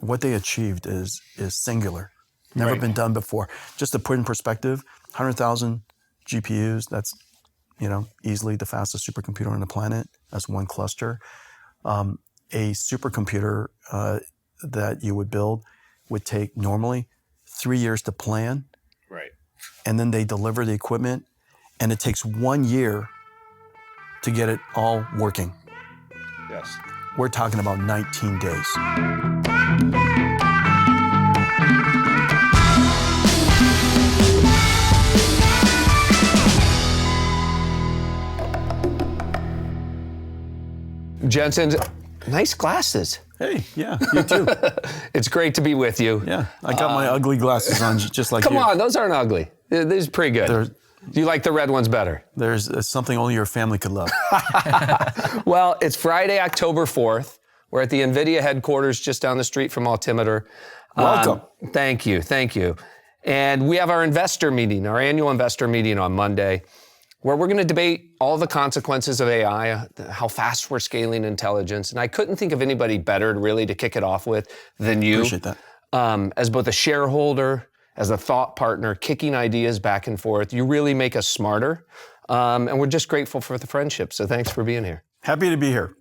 what they achieved is singular. Never been done before. Just to put in perspective, 100,000 GPUs, that's, easily the fastest supercomputer on the planet. That's one cluster. A supercomputer that you would build would take normally 3 years to plan. Right. And then they deliver the equipment, and it takes 1 year to get it all working. Yes. We're talking about 19 days. Jensen, nice glasses. Hey, yeah, you too. It's great to be with you. Yeah, I got my ugly glasses on just like Come you. on, those aren't ugly. These are pretty good. Do you like the red ones better? There's something only your family could love. Well, it's Friday, October 4th. We're at the NVIDIA headquarters just down the street from Altimeter. Welcome. Thank you. And we have our annual investor meeting on Monday, where we're going to debate all the consequences of AI, how fast we're scaling intelligence. And I couldn't think of anybody better to kick it off with than you. Appreciate that. As both a shareholder, as a thought partner, kicking ideas back and forth. You really make us smarter. And we're just grateful for the friendship. So thanks for being here. Happy to be here.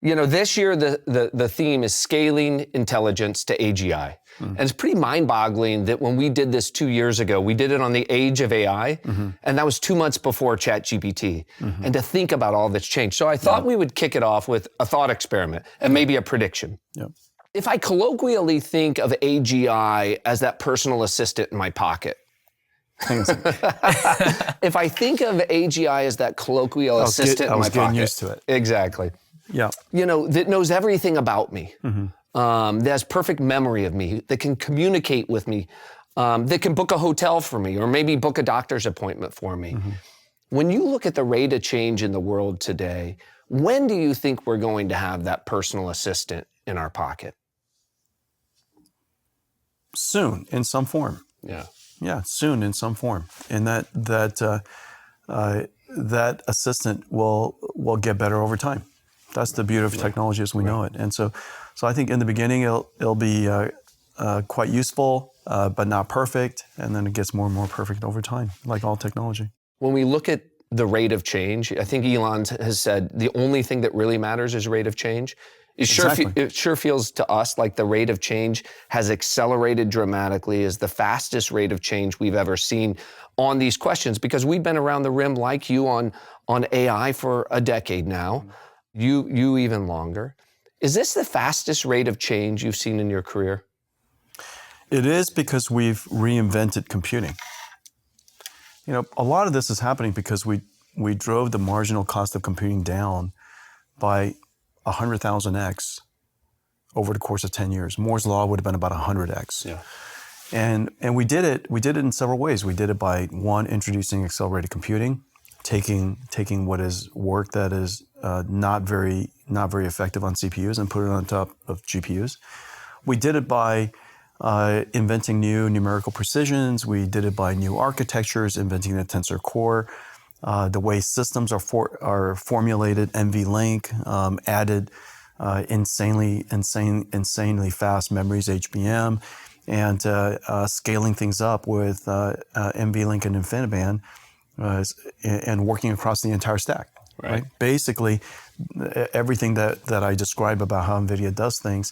This year, the theme is scaling intelligence to AGI. And it's pretty mind-boggling that when we did this 2 years ago, we did it on the age of AI, and that was 2 months before ChatGPT. And to think about all that's changed. So I thought we would kick it off with a thought experiment and maybe a prediction. Yep. If I colloquially think of AGI as that personal assistant in my pocket, if I think of AGI as that colloquial assistant in my pocket. I was getting used to it. Exactly. Yeah. That knows everything about me, that has perfect memory of me, that can communicate with me, that can book a hotel for me, or maybe book a doctor's appointment for me. When you look at the rate of change in the world today, when do you think we're going to have that personal assistant in our pocket? Soon, in some form. Yeah. Yeah, soon in some form. And that assistant will get better over time. That's the beauty of technology as we know it. And so I think in the beginning it'll be quite useful, but not perfect. And then it gets more and more perfect over time, like all technology. When we look at the rate of change, I think Elon has said the only thing that really matters is rate of change. It sure feels to us like the rate of change has accelerated dramatically, is the fastest rate of change we've ever seen on these questions, because we've been around the rim like you on AI for a decade now, you even longer. Is this the fastest rate of change you've seen in your career? It is, because we've reinvented computing. A lot of this is happening because we drove the marginal cost of computing down by 100,000x over the course of 10 years. Moore's law would have been about 100x. Yeah. And we did it in several ways. We did it by, one, introducing accelerated computing, taking what is work that is not very effective on CPUs and put it on top of GPUs. We did it by inventing new numerical precisions. We did it by new architectures, inventing the tensor core. The way systems are formulated, NVLink, added insanely fast memories, HBM, and scaling things up with NVLink and InfiniBand, and working across the entire stack. Right? Basically, everything that I describe about how NVIDIA does things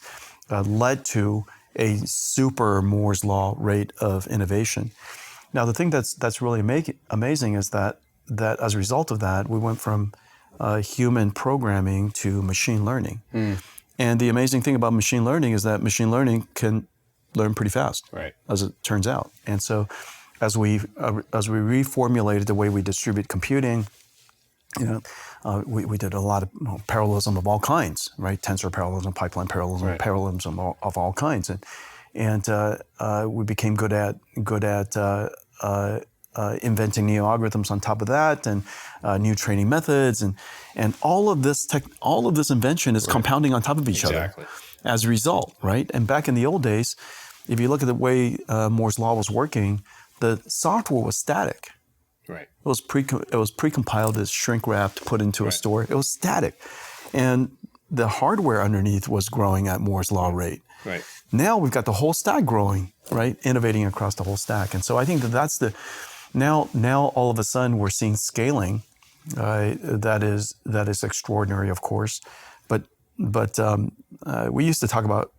led to a super Moore's law rate of innovation. Now, the thing that's really amazing is that as a result of that, we went from human programming to machine learning. And the amazing thing about machine learning is that machine learning can learn pretty fast, as it turns out. And so as we reformulated the way we distribute computing, we did a lot of parallelism of all kinds, right? Tensor parallelism, pipeline parallelism, parallelism of all kinds. And we became good at inventing new algorithms on top of that, and new training methods, and all of this invention is compounding on top of each other as a result, right? And back in the old days, if you look at the way Moore's law was working, the software was static. Right. It was precompiled, as shrink wrapped, put into a store. It was static, and the hardware underneath was growing at Moore's law rate. Right. Now we've got the whole stack growing, right? Innovating across the whole stack. And so I think that's now all of a sudden we're seeing scaling that is extraordinary, of course. But we used to talk about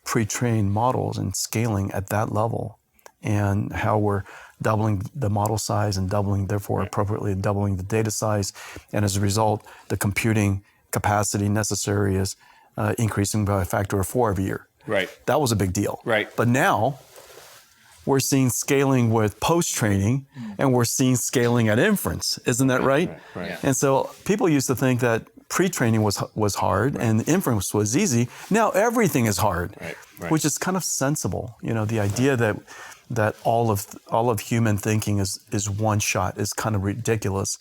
pre-trained models and scaling at that level, and how we're doubling the model size and therefore appropriately doubling the data size. And as a result, the computing capacity necessary is increasing by a factor of 4 every year. Right. That was a big deal. Right. But now we're seeing scaling with post-training, and we're seeing scaling at inference. Isn't that right? Right. And so people used to think that pre-training was hard and inference was easy. Now everything is hard, which is kind of sensible. The idea that all of human thinking is one shot is kind of ridiculous.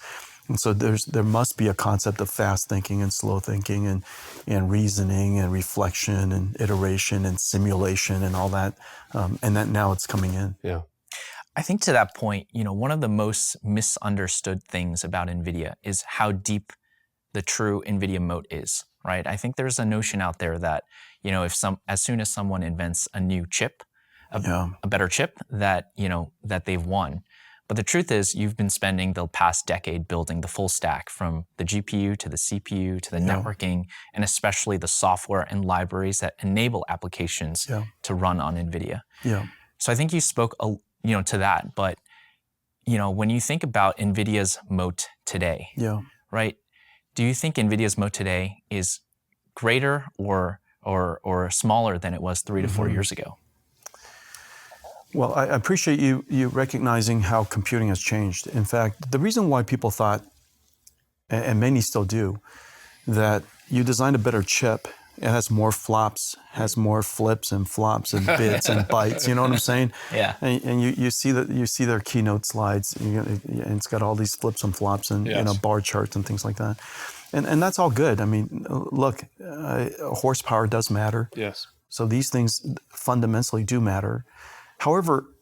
And so there must be a concept of fast thinking and slow thinking and reasoning and reflection and iteration and simulation and all that. And that now it's coming in. Yeah. I think to that point, one of the most misunderstood things about NVIDIA is how deep the true NVIDIA moat is, right? I think there's a notion out there that, as soon as someone invents a new chip, a better chip, that they've won. But the truth is, you've been spending the past decade building the full stack, from the GPU to the CPU to the networking, and especially the software and libraries that enable applications to run on NVIDIA. Yeah. So I think you spoke, to that. But when you think about NVIDIA's moat today, right? Do you think NVIDIA's moat today is greater or smaller than it was 3 to 4 years ago? Well, I appreciate you recognizing how computing has changed. In fact, the reason why people thought, and many still do, that you designed a better chip, it has more flops, has more flips and flops and bits and bytes. You know what I'm saying? Yeah. And you see their keynote slides, and it's got all these flips and flops and bar charts and things like that. And that's all good. I mean, look, horsepower does matter. Yes. So these things fundamentally do matter. However,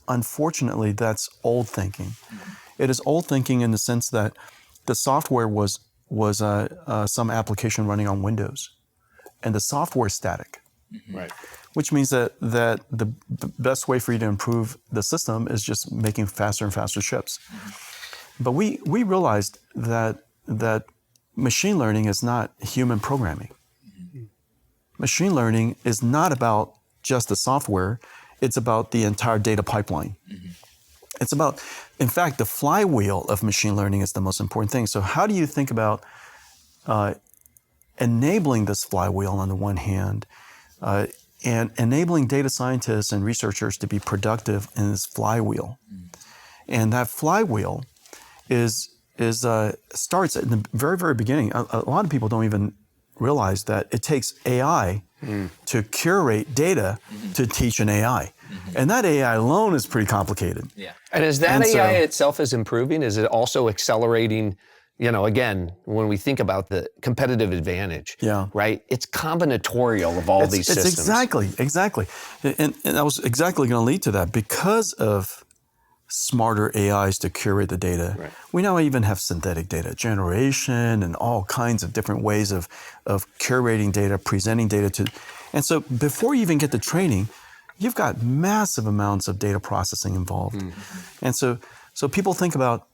unfortunately, that's old thinking. It is old thinking in the sense that the software was some application running on Windows, and the software is static. Right. Which means that the best way for you to improve the system is just making faster and faster chips. But we realized that machine learning is not human programming. Machine learning is not about just the software, it's about the entire data pipeline. It's about, in fact, the flywheel of machine learning is the most important thing. So how do you think about enabling this flywheel on the one hand, and enabling data scientists and researchers to be productive in this flywheel? And that flywheel starts at the very, very beginning. A lot of people don't even realize that it takes AI to curate data to teach an AI. And that AI alone is pretty complicated. Yeah. And as that AI itself is improving, is it also accelerating, again, when we think about the competitive advantage, right? It's combinatorial of all these systems. Exactly. And I was exactly going to lead to that. Because of smarter AIs to curate the data, we now even have synthetic data generation and all kinds of different ways of curating data, presenting data to. And so before you even get to training, you've got massive amounts of data processing involved. And so people think about,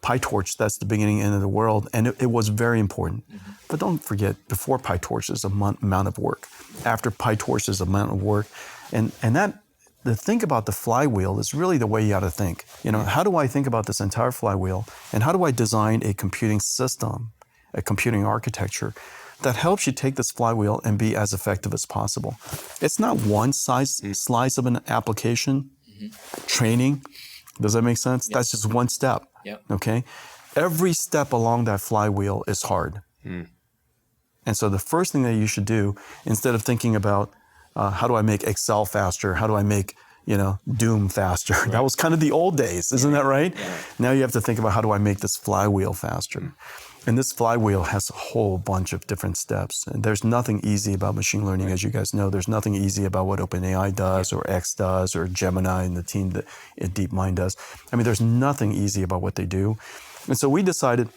PyTorch, that's the beginning end of the world, and it was very important. But don't forget, before PyTorch is amount of work. After PyTorch is amount of work. And that, the think about the flywheel is really the way you ought to think. How do I think about this entire flywheel, and how do I design a computing system, a computing architecture that helps you take this flywheel and be as effective as possible? It's not one slice of an application, training. Does that make sense? That's just one step. Okay? Every step along that flywheel is hard. And so the first thing that you should do, instead of thinking about how do I make Excel faster, how do I make Doom faster, that was kind of the old days, isn't that right? Now you have to think about how do I make this flywheel faster. And this flywheel has a whole bunch of different steps. And there's nothing easy about machine learning, as you guys know. There's nothing easy about what OpenAI does, or X does, or Gemini and the team that DeepMind does. I mean, there's nothing easy about what they do. And so we decided,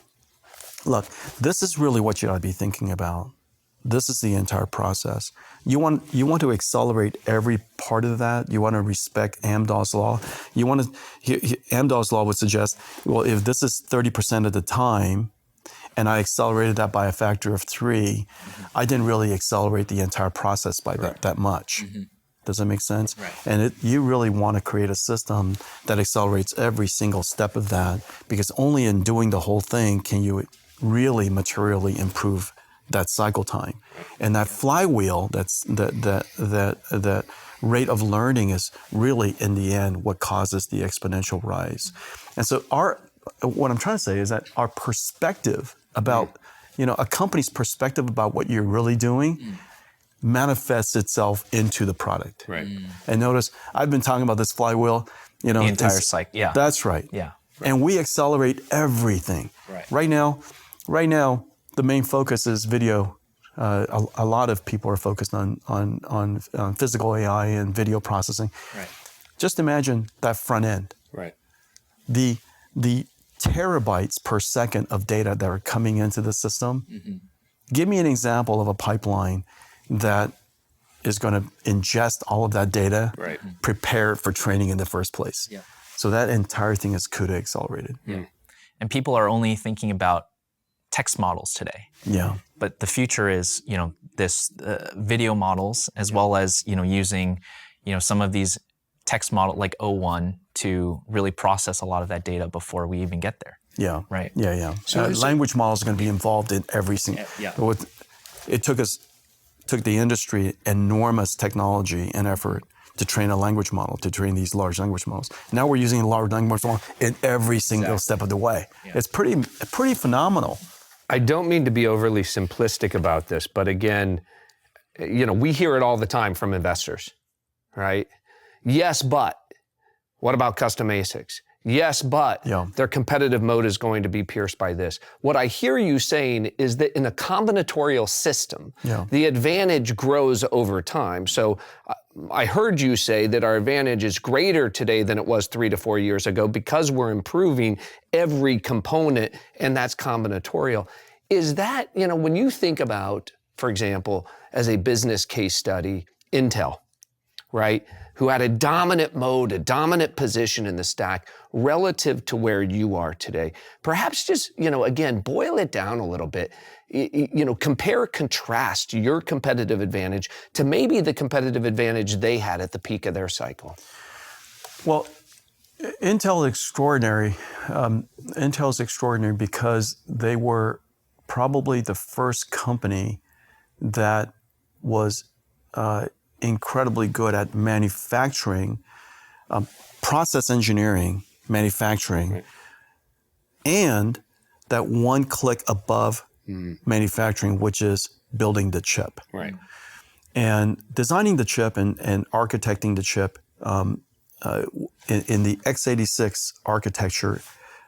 look, this is really what you ought to be thinking about. this is the entire process. You want to accelerate every part of that. You want to respect Amdahl's law. Amdahl's law would suggest, well, if this is 30% of the time, and I accelerated that by a factor of 3, I didn't really accelerate the entire process by that much. Does that make sense? Right. And you really want to create a system that accelerates every single step of that, because only in doing the whole thing can you really materially improve that cycle time. And that flywheel, that rate of learning is really, in the end, what causes the exponential rise. And so what I'm trying to say is that our perspective about, a company's perspective about what you're really doing manifests itself into the product. Right. And notice, I've been talking about this flywheel, the entire cycle. Yeah. That's right. Yeah. And we accelerate everything. Right. Right now, the main focus is video. A lot of people are focused on physical AI and video processing. Right. Just imagine that front end. Right. The terabytes per second of data that are coming into the system. Give me an example of a pipeline that is going to ingest all of that data, prepare it for training in the first place. Yeah. So that entire thing is CUDA accelerated. Yeah. And people are only thinking about text models today. Yeah. But the future is, this video models, as well as, using, some of these text model like O1 to really process a lot of that data before we even get there. Yeah. Right. Yeah. So language models are going to be involved in every single. Yeah. It took the industry enormous technology and effort to train a language model, to train these large language models. Now we're using a large language model in every single step of the way. Yeah. It's pretty phenomenal. I don't mean to be overly simplistic about this, but again, we hear it all the time from investors, right? Yes, but what about custom ASICs? Yes, but their competitive mode is going to be pierced by this. What I hear you saying is that in a combinatorial system, the advantage grows over time. So I heard you say that our advantage is greater today than it was 3 to 4 years ago because we're improving every component, and that's combinatorial. Is that, when you think about, for example, as a business case study, Intel, right, who had a dominant mode, a dominant position in the stack relative to where you are today. Perhaps just, again, boil it down a little bit. Compare, contrast your competitive advantage to maybe the competitive advantage they had at the peak of their cycle. Well, Intel is extraordinary. Intel is extraordinary because they were probably the first company that was incredibly good at manufacturing, process engineering, manufacturing, and that one click above manufacturing, which is building the chip. Right. And designing the chip and architecting the chip in the x86 architecture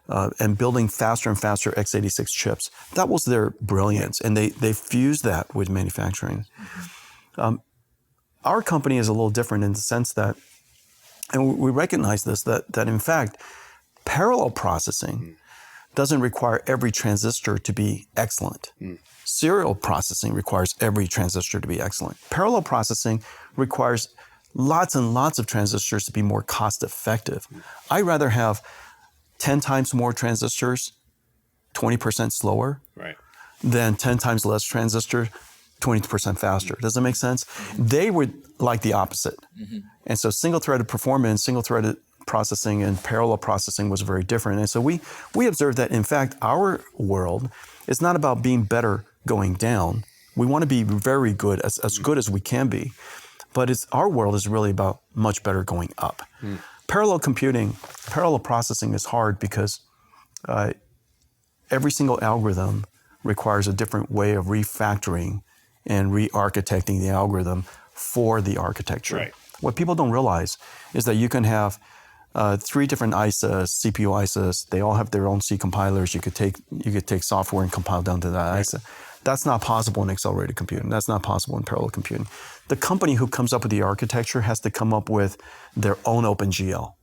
and building faster and faster x86 chips, that was their brilliance. And they fused that with manufacturing. Our company is a little different in the sense that, and we recognize this, that in fact, parallel processing doesn't require every transistor to be excellent. Serial processing requires every transistor to be excellent. Parallel processing requires lots and lots of transistors to be more cost effective. I'd rather have 10 times more transistors, 20% slower, than 10 times less transistors, 20% faster. Does that make sense? They would like the opposite. And so single-threaded performance, single-threaded processing, and parallel processing was very different. And so we observed that, in fact, our world is not about being better going down. We want to be very good, as good as we can be. But our world is really about much better going up. Parallel computing, parallel processing is hard because every single algorithm requires a different way of refactoring and re-architecting the algorithm for the architecture. Right. What people don't realize is that you can have 3 different ISAs, CPU ISAs. They all have their own C compilers. You could take software and compile down to that ISA. That's not possible in accelerated computing. That's not possible in parallel computing. The company who comes up with the architecture has to come up with their own OpenGL.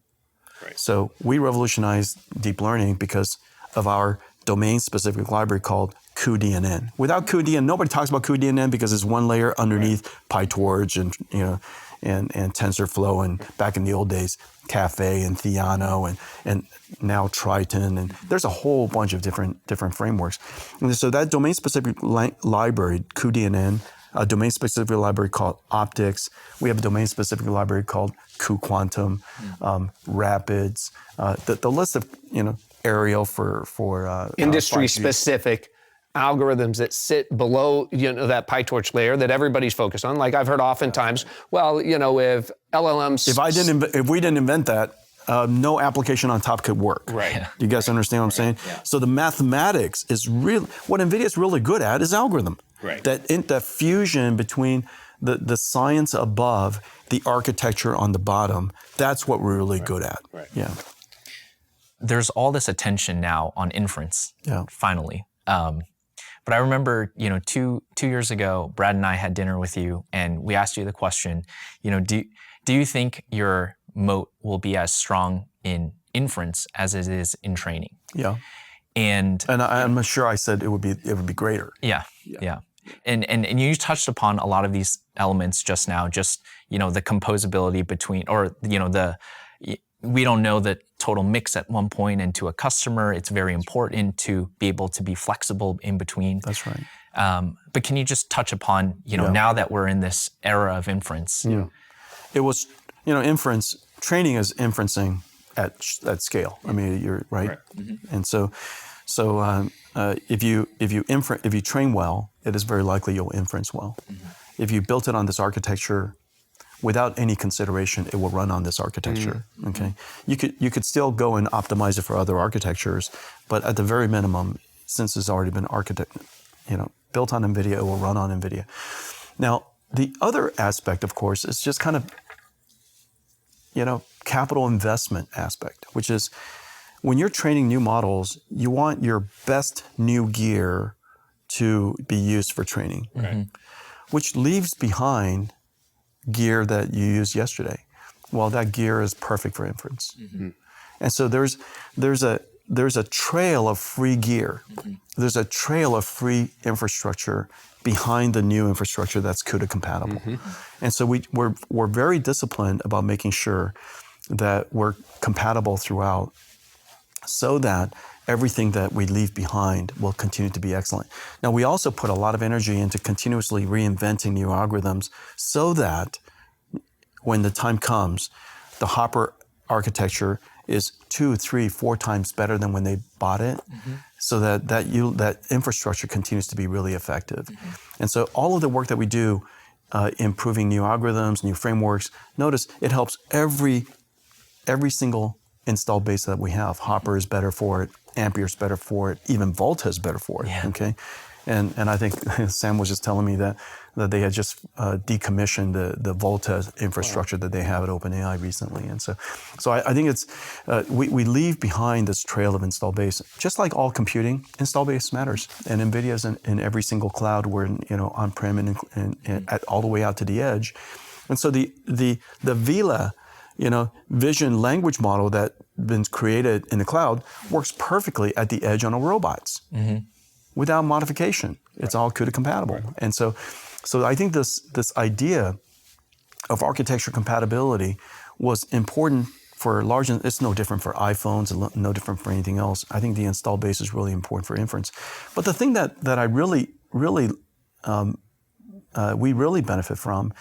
So we revolutionized deep learning because of our domain-specific library called cuDNN. Without cuDNN, nobody talks about cuDNN because it's one layer underneath PyTorch and and TensorFlow, and back in the old days, Caffe and Theano and now Triton, and there's a whole bunch of different frameworks. And so that domain-specific library, cuDNN, a domain-specific library called Optics. We have a domain-specific library called cuQuantum, Rapids. The list of Ariel for industry-specific algorithms that sit below that PyTorch layer that everybody's focused on. Like I've heard oftentimes, well, if LLMs, if we didn't invent that, no application on top could work. Right. Yeah. You guys understand what I'm saying? Yeah. So the mathematics is really what NVIDIA is really good at is algorithm. Right. That fusion between the science above, the architecture on the bottom. That's what we're really good at. Right. Yeah. There's all this attention now on inference. Yeah. Finally. But I remember, 2 years ago, Brad and I had dinner with you, and we asked you the question, do you think your moat will be as strong in inference as it is in training? Yeah. And I'm sure I said it would be greater. Yeah. And you touched upon a lot of these elements just now, the composability between, or we don't know the total mix at one point, and to a customer, it's very important to be able to be flexible in between. That's right. But can you just touch upon, now that we're in this era of inference? Yeah. It was, inference, training is inferencing at scale. I mean, you're right. Mm-hmm. And so if you train well, it is very likely you'll inference well. Mm-hmm. If you built it on this architecture, without any consideration, it will run on this architecture. Mm-hmm. Okay, you could still go and optimize it for other architectures, but at the very minimum, since it's already been built on NVIDIA, it will run on NVIDIA. Now, the other aspect, of course, is just kind of capital investment aspect, which is when you're training new models, you want your best new gear to be used for training, right. Which leaves behind gear that you used yesterday. Well, that gear is perfect for inference. Mm-hmm. And so there's a trail of free gear. Mm-hmm. There's a trail of free infrastructure behind the new infrastructure that's CUDA compatible. Mm-hmm. And so we're very disciplined about making sure that we're compatible throughout, so that everything that we leave behind will continue to be excellent. Now, we also put a lot of energy into continuously reinventing new algorithms so that when the time comes, the Hopper architecture is 2, 3, 4 times better than when they bought it, so that infrastructure continues to be really effective. Mm-hmm. And so all of the work that we do, improving new algorithms, new frameworks, notice it helps every single install base that we have. Hopper is better for it, Ampere is better for it, even Volta is better for it. Yeah. Okay, and I think Sam was just telling me that they had just decommissioned the Volta infrastructure that they have at OpenAI recently, and so I think it's we leave behind this trail of install base. Just like all computing, install base matters, and NVIDIA is in every single cloud. We're on-prem and all the way out to the edge, and so the Vela vision language model that's been created in the cloud works perfectly at the edge on our robots without modification. It's all CUDA compatible. Right. And so I think this idea of architecture compatibility was important for large, it's no different for iPhones, no different for anything else. I think the install base is really important for inference. But the thing that I really we really benefit from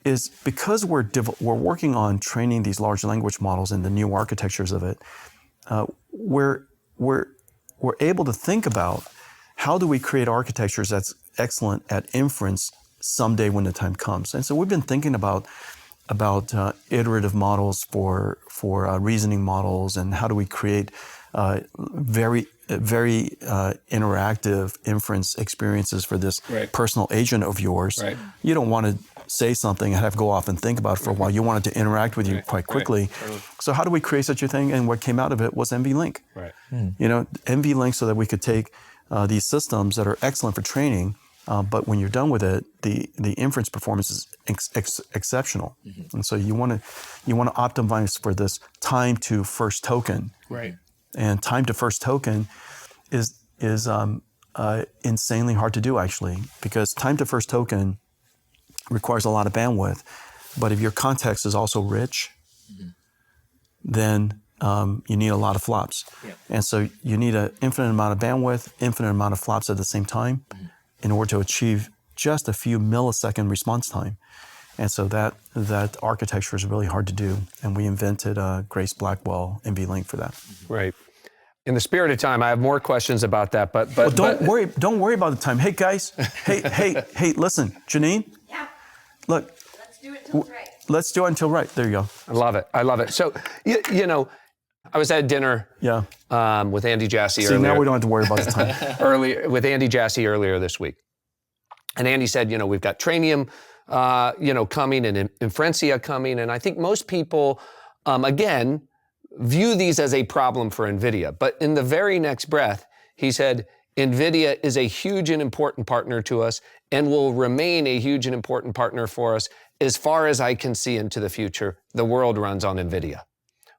is because we're working on training these large language models and the new architectures of it, we're able to think about how do we create architectures that's excellent at inference someday when the time comes. And so we've been thinking about iterative models for reasoning models, and how do we create very interactive inference experiences for this personal agent of yours. Right. You don't want to say something and have to go off and think about it for a while. You want it to interact with you quite quickly. Right. So how do we create such a thing? And what came out of it was NVLink. Right. NVLink, so that we could take these systems that are excellent for training, but when you're done with it, the inference performance is exceptional. Mm-hmm. And so you want to optimize for this time to first token. Right. And time to first token is is insanely hard to do, actually, because time to first token requires a lot of bandwidth. But if your context is also rich, then you need a lot of flops. Yeah. And so you need an infinite amount of bandwidth, infinite amount of flops at the same time in order to achieve just a few millisecond response time. And so that architecture is really hard to do. And we invented Grace Blackwell NVLink for that. Right. In the spirit of time, I have more questions about that, but don't worry about the time. Hey guys, hey, listen, Janine. Yeah. Look. Let's do it till it's right. Let's do it until right. There you go. I love it. So you know, I was at dinner with Andy Jassy earlier. See, now we don't have to worry about the time. With Andy Jassy earlier this week. And Andy said, you know, we've got Trainium, coming and Inferencia coming. And I think most people, again, view these as a problem for NVIDIA. But in the very next breath, he said, NVIDIA is a huge and important partner to us and will remain a huge and important partner for us as far as I can see into the future. The world runs on NVIDIA,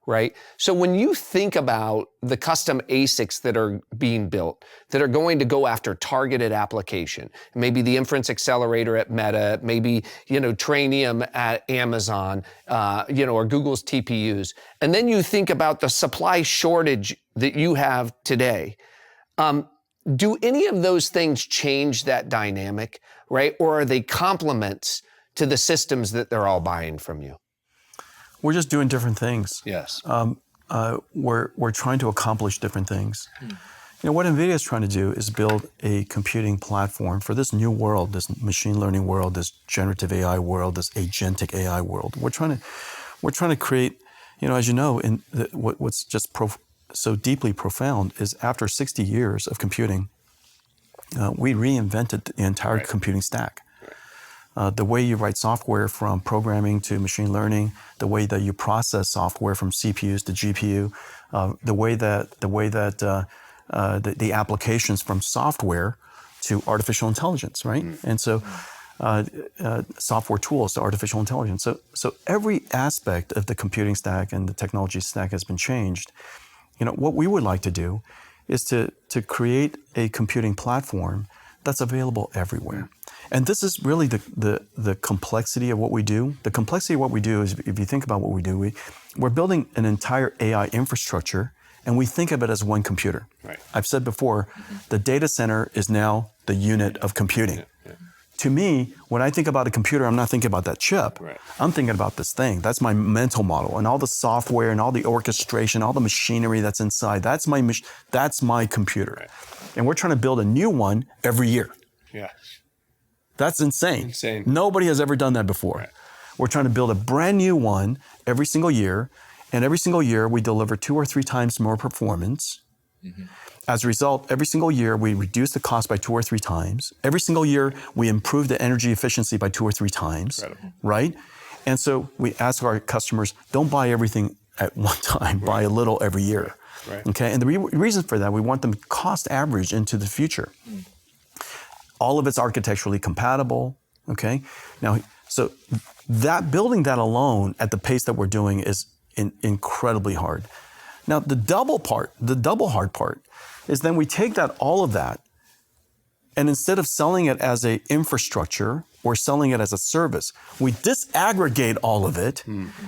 right? So when you think about the custom ASICs that are being built, that are going to go after targeted application, maybe the inference accelerator at Meta, maybe, you know, Trainium at Amazon, or Google's TPUs, and then you think about the supply shortage that you have today, do any of those things change that dynamic, right? Or are they complements to the systems that they're all buying from you? We're just doing different things. Yes. We're trying to accomplish different things. You know, what NVIDIA is trying to do is build a computing platform for this new world, this machine learning world, this generative AI world, this agentic AI world. We're trying to create, you know, as you know, what's just so deeply profound is after 60 years of computing, we reinvented the entire computing stack. The way you write software from programming to machine learning, the way that you process software from CPUs to GPU, the way that the applications from software to artificial intelligence, right? And so software tools to artificial intelligence. So every aspect of the computing stack and the technology stack has been changed. You know, what we would like to do is to create a computing platform that's available everywhere. And this is really the complexity of what we do. The complexity of what we do is, if you think about what we do, we're building an entire AI infrastructure, and we think of it as one computer. Right. I've said before, the data center is now the unit of computing. To me, when I think about a computer, I'm not thinking about that chip. Right. I'm thinking about this thing. That's my mental model, and all the software and all the orchestration, all the machinery that's inside. That's my computer. Right. And we're trying to build a new one every year. Yeah. That's insane. Nobody has ever done that before. Right. We're trying to build a brand new one every single year, and every single year we deliver 2 or 3 times more performance. As a result, every single year we reduce the cost by 2 or 3 times. Every single year we improve the energy efficiency by 2 or 3 times. Incredible. Right? And so we ask our customers, don't buy everything at one time, buy a little every year. Right. Okay? And the reason for that, we want them cost average into the future. All of it's architecturally compatible, okay? Now, so that building that alone at the pace that we're doing is incredibly hard. Now, the double hard part is then we take all of that, and instead of selling it as an infrastructure or selling it as a service, we disaggregate all of it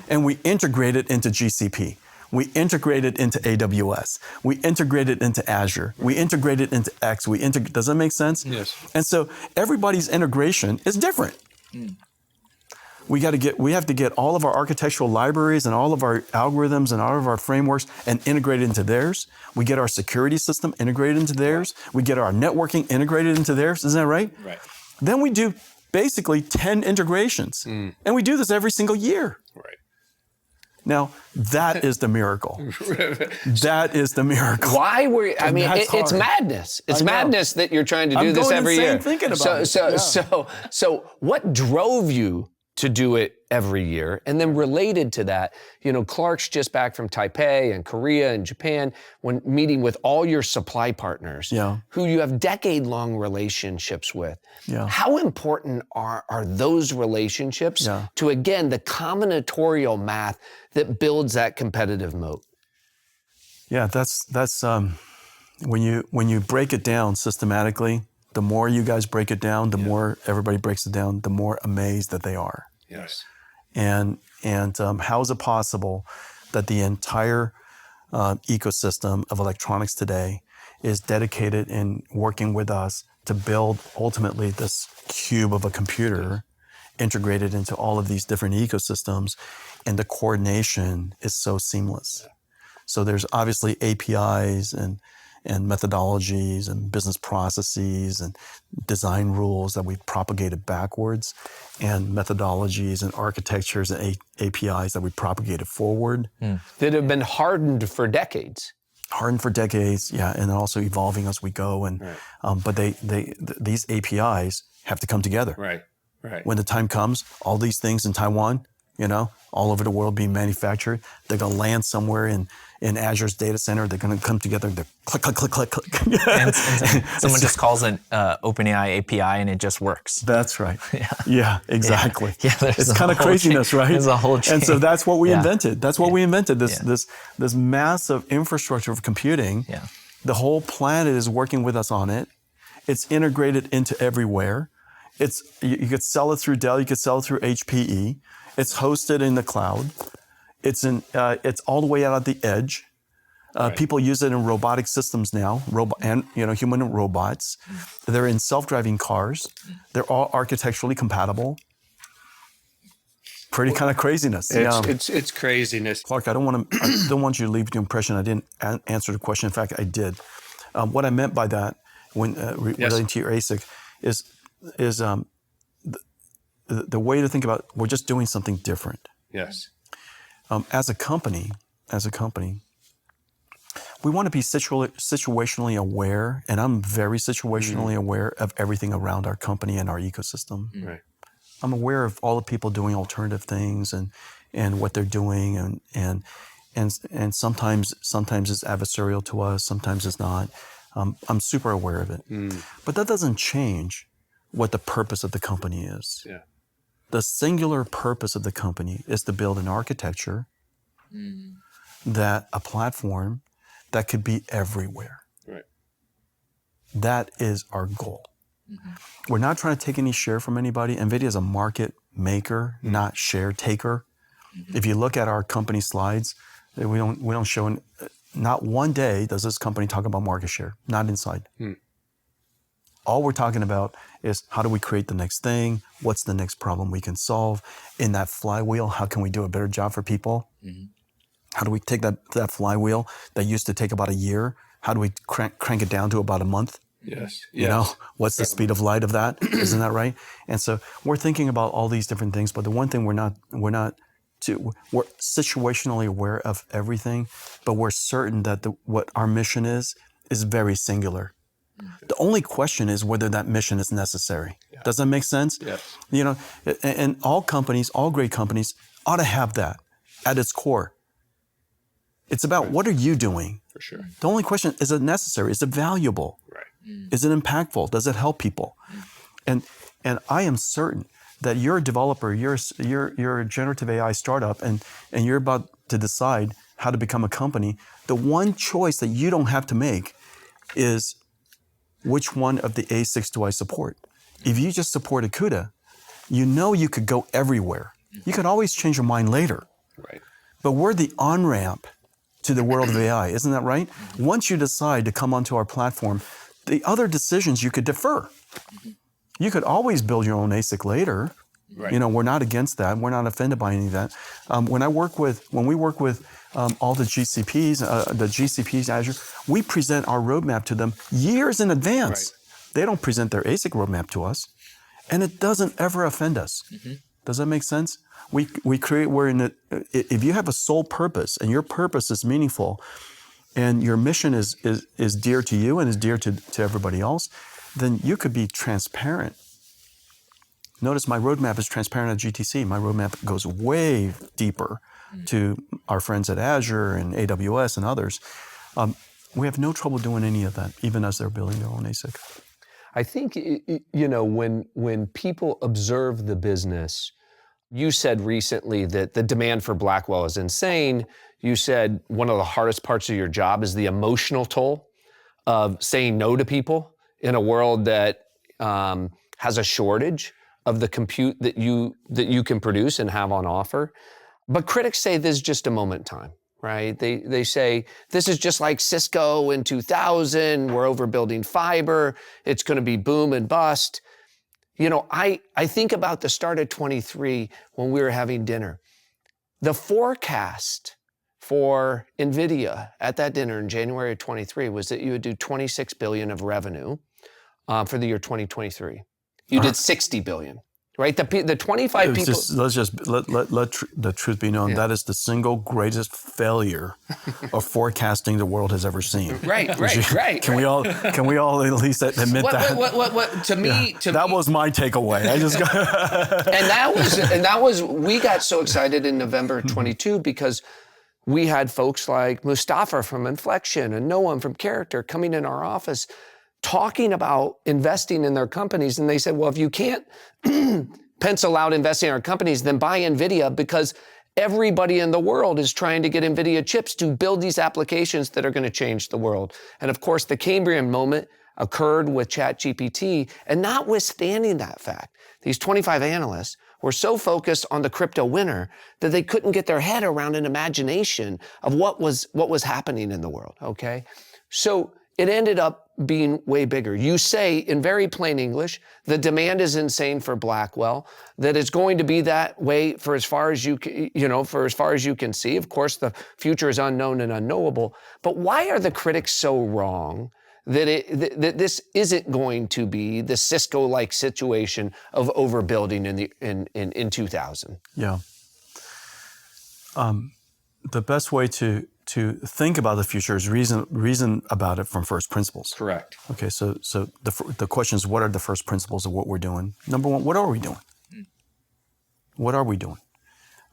and we integrate it into GCP. We integrate it into AWS. We integrate it into Azure. We integrate it into X. Does that make sense? Yes. And so everybody's integration is different. We have to get all of our architectural libraries and all of our algorithms and all of our frameworks and integrate it into theirs. We get our security system integrated into theirs. We get our networking integrated into theirs. Isn't that right? Right. Then we do basically 10 integrations. And we do this every single year. Right. Now, that is the miracle. That is the miracle. Why were you, it's madness. It's madness that you're trying to do this every year. I'm going insane thinking about it. So what drove you to do it every year? And then related to that, you know, Clark's just back from Taipei and Korea and Japan when meeting with all your supply partners who you have decade-long relationships with. Yeah. How important are those relationships to, again, the combinatorial math that builds that competitive moat? Yeah, that's when you break it down systematically, the more you guys break it down, the more everybody breaks it down, the more amazed that they are. Yes. And how is it possible that the entire ecosystem of electronics today is dedicated in working with us to build ultimately this cube of a computer integrated into all of these different ecosystems, and the coordination is so seamless. So there's obviously APIs and methodologies and business processes and design rules that we propagated backwards, and methodologies and architectures and APIs that we propagated forward. That have been hardened for decades. Hardened for decades, yeah, and then also evolving as we go. And but these APIs have to come together. Right. When the time comes, all these things in Taiwan, all over the world being manufactured, they're going to land somewhere in Azure's data center. They're going to come together. They're click, click, click, click, click. and someone just calls an OpenAI API and it just works. That's right. Yeah, exactly. Yeah, it's kind of craziness, right? There's a whole chain. And so that's what we invented. That's what we invented. This massive infrastructure of computing. Yeah. The whole planet is working with us on it. It's integrated into everywhere. You could sell it through Dell. You could sell it through HPE. It's hosted in the cloud. It's all the way out at the edge. People use it in robotic systems now, human robots. They're in self-driving cars. They're all architecturally compatible. Pretty kind of craziness. It's craziness. Clark, I don't want you to leave the impression I didn't answer the question. In fact, I did. What I meant by that, when relating to your ASIC, is the way to think about, we're just doing something different. Yes. As a company, we want to be situationally aware, and I'm very situationally aware of everything around our company and our ecosystem. Right. I'm aware of all the people doing alternative things and what they're doing, and sometimes it's adversarial to us, sometimes it's not. I'm super aware of it. But that doesn't change what the purpose of the company is. Yeah. The singular purpose of the company is to build an architecture a platform that could be everywhere. Right. That is our goal. We're not trying to take any share from anybody. NVIDIA is a market maker, not share taker. If you look at our company slides, we don't show, not one day does this company talk about market share, not inside. All we're talking about is how do we create the next thing? What's the next problem we can solve? In that flywheel, how can we do a better job for people? How do we take that flywheel that used to take about a year? How do we crank it down to about a month? Yes. What's the speed of light of that? Isn't that right? And so we're thinking about all these different things, but the one thing we're situationally aware of everything, but we're certain that what our mission is very singular. The only question is whether that mission is necessary. Does that make sense? Yes. And all companies, all great companies ought to have that at its core. It's about what are you doing? For sure. The only question is it necessary? Is it valuable? Right. Is it impactful? Does it help people? And I am certain that you're a developer, you're a generative AI startup, and you're about to decide how to become a company. The one choice that you don't have to make is which one of the ASICs do I support? If you just supported CUDA, you could go everywhere. You could always change your mind later. Right. But we're the on-ramp to the world of AI, isn't that right? Once you decide to come onto our platform, the other decisions you could defer. You could always build your own ASIC later. Right. We're not against that. We're not offended by any of that. When we work with all the GCPs, Azure, we present our roadmap to them years in advance. Right. They don't present their ASIC roadmap to us, and it doesn't ever offend us. Does that make sense? If you have a sole purpose and your purpose is meaningful, and your mission is dear to you and is dear to everybody else, then you could be transparent. Notice my roadmap is transparent at GTC. My roadmap goes way deeper to our friends at Azure and AWS and others. We have no trouble doing any of that, even as they're building their own ASIC. I think, when people observe the business, you said recently that the demand for Blackwell is insane. You said one of the hardest parts of your job is the emotional toll of saying no to people in a world that has a shortage of the compute that you can produce and have on offer. But critics say this is just a moment in time, right? They say this is just like Cisco in 2000. We're overbuilding fiber. It's going to be boom and bust. You know, I think about the start of 23 when we were having dinner. The forecast for NVIDIA at that dinner in January of 23 was that you would do 26 billion of revenue for the year 2023. You did 60 billion, right? The 25 people. Let's just let the truth be known. Yeah. That is the single greatest failure of forecasting the world has ever seen. Right. Can we all at least admit that? To me, that was my takeaway. I just and that was we got so excited in November 22 because we had folks like Mustafa from Inflection and Noam from Character coming in our office talking about investing in their companies. And they said, well, if you can't pencil out investing in our companies, then buy NVIDIA because everybody in the world is trying to get NVIDIA chips to build these applications that are going to change the world. And of course, the Cambrian moment occurred with ChatGPT. And notwithstanding that fact, these 25 analysts were so focused on the crypto winner that they couldn't get their head around an imagination of what was happening in the world, okay? So it ended up being way bigger. You say in very plain English, the demand is insane for Blackwell, that it's going to be that way for as far as you can see. Of course, the future is unknown and unknowable, but why are the critics so wrong that this isn't going to be the Cisco-like situation of overbuilding in 2000? Yeah. The best way to think about the future is reason about it from first principles. Correct. Okay, so the question is, what are the first principles of what we're doing? Number one, what are we doing? What are we doing?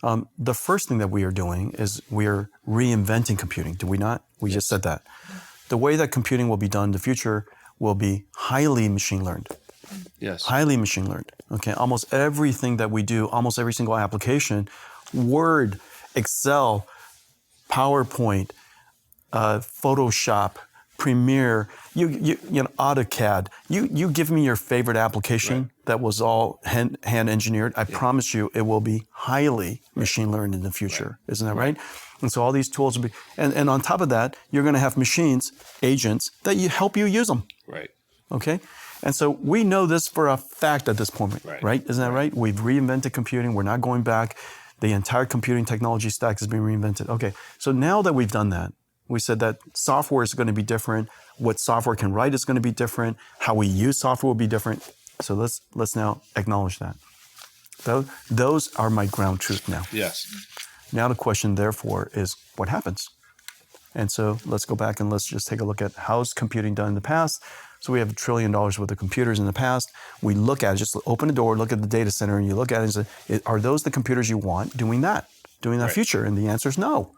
The first thing that we are doing is we are reinventing computing. Do we not? We just said that. The way that computing will be done in the future will be highly machine learned. Yes. Highly machine learned. Okay, almost everything that we do, almost every single application, Word, Excel, PowerPoint, Photoshop, Premiere, you know, AutoCAD. You give me your favorite application that was all hand engineered. I promise you, it will be highly machine learned in the future. Isn't that right? And so all these tools will be, and on top of that, you're going to have machines, agents that help you use them. Right. Okay. And so we know this for a fact at this point, right? Isn't that right? We've reinvented computing. We're not going back. The entire computing technology stack is being reinvented. Okay, so now that we've done that, we said that software is going to be different. What software can write is going to be different. How we use software will be different. So let's now acknowledge that. Those are my ground truth now. Yes. Now the question, therefore, is what happens? And so let's go back and let's just take a look at how's computing done in the past. So we have $1 trillion worth of computers in the past. We look at it, just open the door, look at the data center, and you look at it and say, are those the computers you want doing that future? And the answer is no.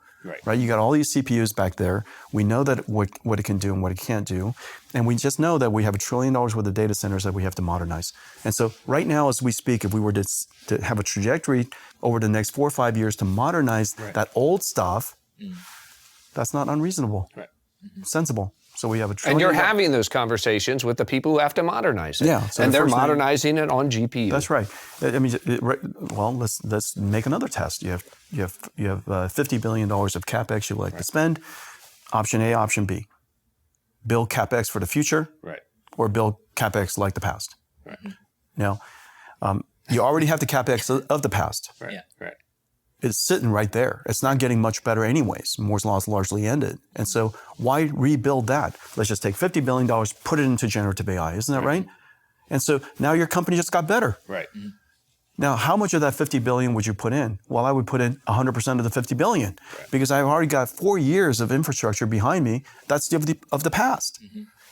Right? You got all these CPUs back there. We know that what it can do and what it can't do. And we just know that we have $1 trillion worth of data centers that we have to modernize. And so right now, as we speak, if we were to have a trajectory over the next 4 or 5 years to modernize that old stuff, that's not unreasonable. Right. Sensible. So we have $1 trillion. And you're having those conversations with the people who have to modernize it. Yeah. So and they're modernizing it on GPU. That's right. I mean, well, let's make another test. You have $50 billion of capex you like to spend. Option A, option B. Build capex for the future, or build capex like the past. Right. Now, you already have the capex of the past. Right. It's sitting right there. It's not getting much better anyways. Moore's law is largely ended. And so why rebuild that? Let's just take $50 billion, put it into generative AI. Isn't that right? And so now your company just got better. Right. Now, how much of that $50 billion would you put in? Well, I would put in 100% of the $50 billion because I've already got 4 years of infrastructure behind me. That's of the past.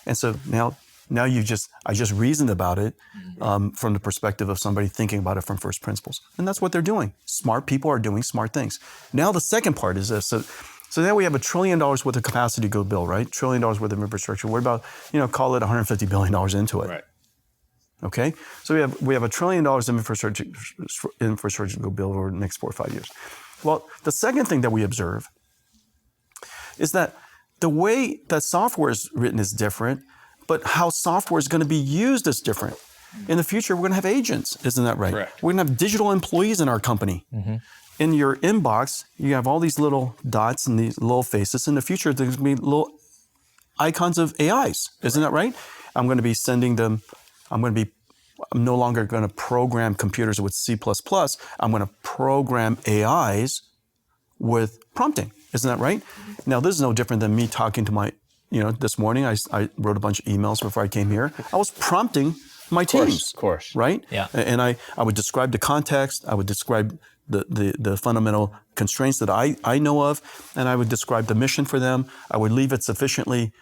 And so now I just reasoned about it from the perspective of somebody thinking about it from first principles. And that's what they're doing. Smart people are doing smart things. Now the second part is this. So now we have $1 trillion worth of capacity to go build, right? $1 trillion worth of infrastructure. What about, call it $150 billion into it. Right. Okay? So we have $1 trillion of infrastructure to go build over the next 4 or 5 years. Well, the second thing that we observe is that the way that software is written is different, but how software is going to be used is different. In the future, we're going to have agents, isn't that right? Correct. We're going to have digital employees in our company. In your inbox, you have all these little dots and these little faces. In the future, there's going to be little icons of AIs, isn't that right? I'm going to be sending them, I'm no longer going to program computers with C++. I'm going to program AIs with prompting. Isn't that right? Now, this is no different than me talking to my, this morning, I wrote a bunch of emails before I came here. I was prompting my teams. Of course. Right? Yeah. And I would describe the context. I would describe the fundamental constraints that I know of, and I would describe the mission for them. I would leave it sufficiently,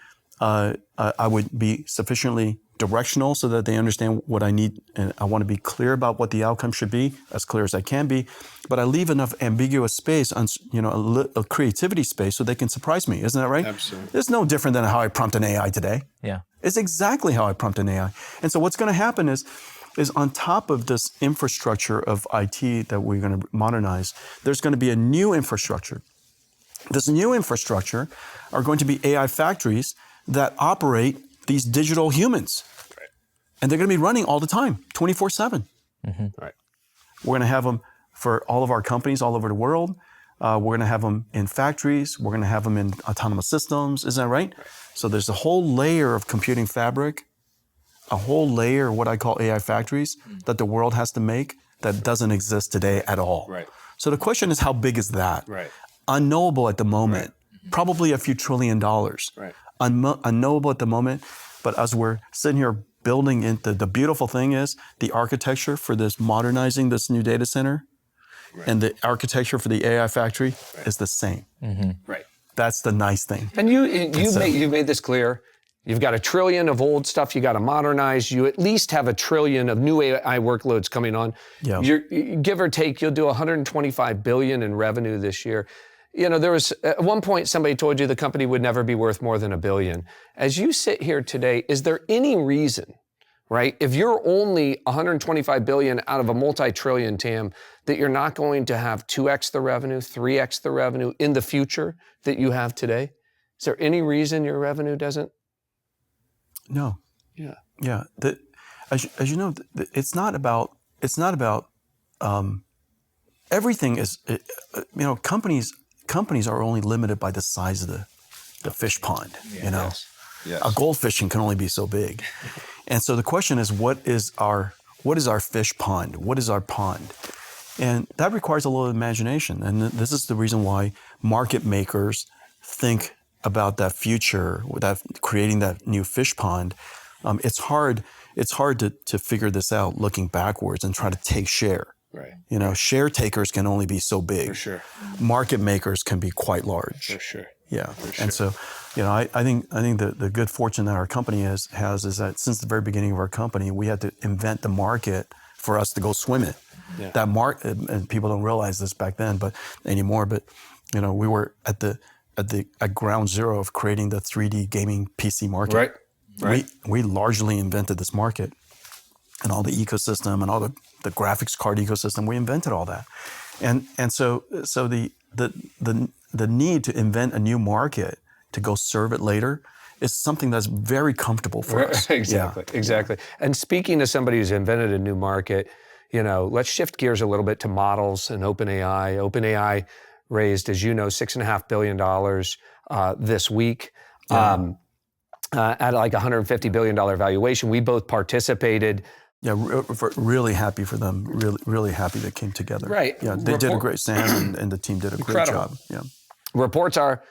I would be sufficiently directional so that they understand what I need, and I want to be clear about what the outcome should be, as clear as I can be. But I leave enough ambiguous space, on, a creativity space, so they can surprise me. Isn't that right? Absolutely. It's no different than how I prompt an AI today. Yeah. It's exactly how I prompt an AI. And so what's going to happen is on top of this infrastructure of IT that we're going to modernize, there's going to be a new infrastructure. This new infrastructure are going to be AI factories that operate these digital humans. Right. And they're going to be running all the time, 24/7. Right. We're going to have them for all of our companies all over the world. We're going to have them in factories. We're going to have them in autonomous systems. Isn't that right? So there's a whole layer of computing fabric, a whole layer of what I call AI factories that the world has to make that doesn't exist today at all. Right. So the question is, how big is that? Right. Unknowable at the moment. Probably a few $1 trillion. Right. Unknowable at the moment. But as we're sitting here building into, the beautiful thing is the architecture for this modernizing this new data center and the architecture for the AI factory is the same. Right. That's the nice thing. And you've made this clear. You've got $1 trillion of old stuff you got to modernize. You at least have $1 trillion of new AI workloads coming on. Yeah. Give or take, you'll do $125 billion in revenue this year. There was at one point somebody told you the company would never be worth more than $1 billion. As you sit here today, is there any reason, right, if you're only $125 billion out of a multi-trillion TAM, that you're not going to have 2x the revenue, 3x the revenue in the future that you have today? Is there any reason your revenue doesn't? No. Yeah. Yeah. As you know, it's not about everything is, companies are only limited by the size of the fish pond, Yes. A goldfish can only be so big. And so the question is, what is our fish pond? What is our pond? And that requires a little imagination. And this is the reason why market makers think about that future, that creating that new fish pond. It's hard to figure this out looking backwards and try to take share. Right. Share takers can only be so big. For sure. Market makers can be quite large. For sure. Yeah. For sure. And so, I think the good fortune that our company has is that since the very beginning of our company, we had to invent the market for us to go swim in. Yeah. That market, and people don't realize this back then, but anymore. But we were at ground zero of creating the 3D gaming PC market. Right. Right. We largely invented this market, and all the ecosystem and all the graphics card ecosystem. We invented all that, and so the need to invent a new market to go serve it later is something that's very comfortable for us. Exactly. Yeah. Exactly. And speaking of somebody who's invented a new market, let's shift gears a little bit to models and OpenAI. OpenAI raised, as you know, $6.5 billion this week. Yeah. At like $150 billion valuation. We both participated. Yeah, really happy for them. Really happy they came together. Right. Yeah, they did a great. Sam and the team did a great job. Yeah. Reports are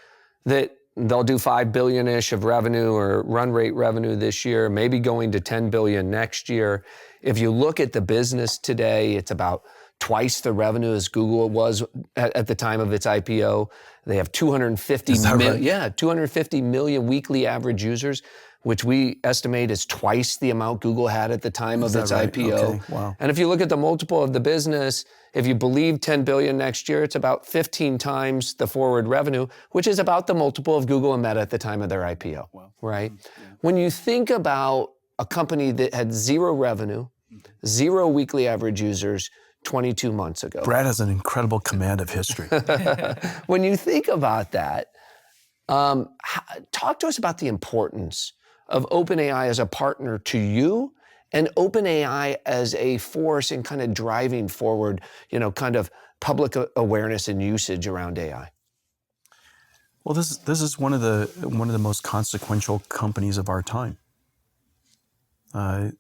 that they'll do $5 billion-ish of revenue or run rate revenue this year, maybe going to $10 billion next year. If you look at the business today, it's about twice the revenue as Google was at the time of its IPO. They have 250 million weekly average users, which we estimate is twice the amount Google had at the time of its IPO. Okay. Wow. And if you look at the multiple of the business, if you believe 10 billion next year, it's about 15 times the forward revenue, which is about the multiple of Google and Meta at the time of their IPO, right? Yeah. When you think about a company that had zero revenue, zero weekly average users 22 months ago. Brad has an incredible command of history. When you think about that, Talk to us about the importance of OpenAI as a partner to you and OpenAI as a force in kind of driving forward, kind of public awareness and usage around AI. Well, this is one of the most consequential companies of our time. A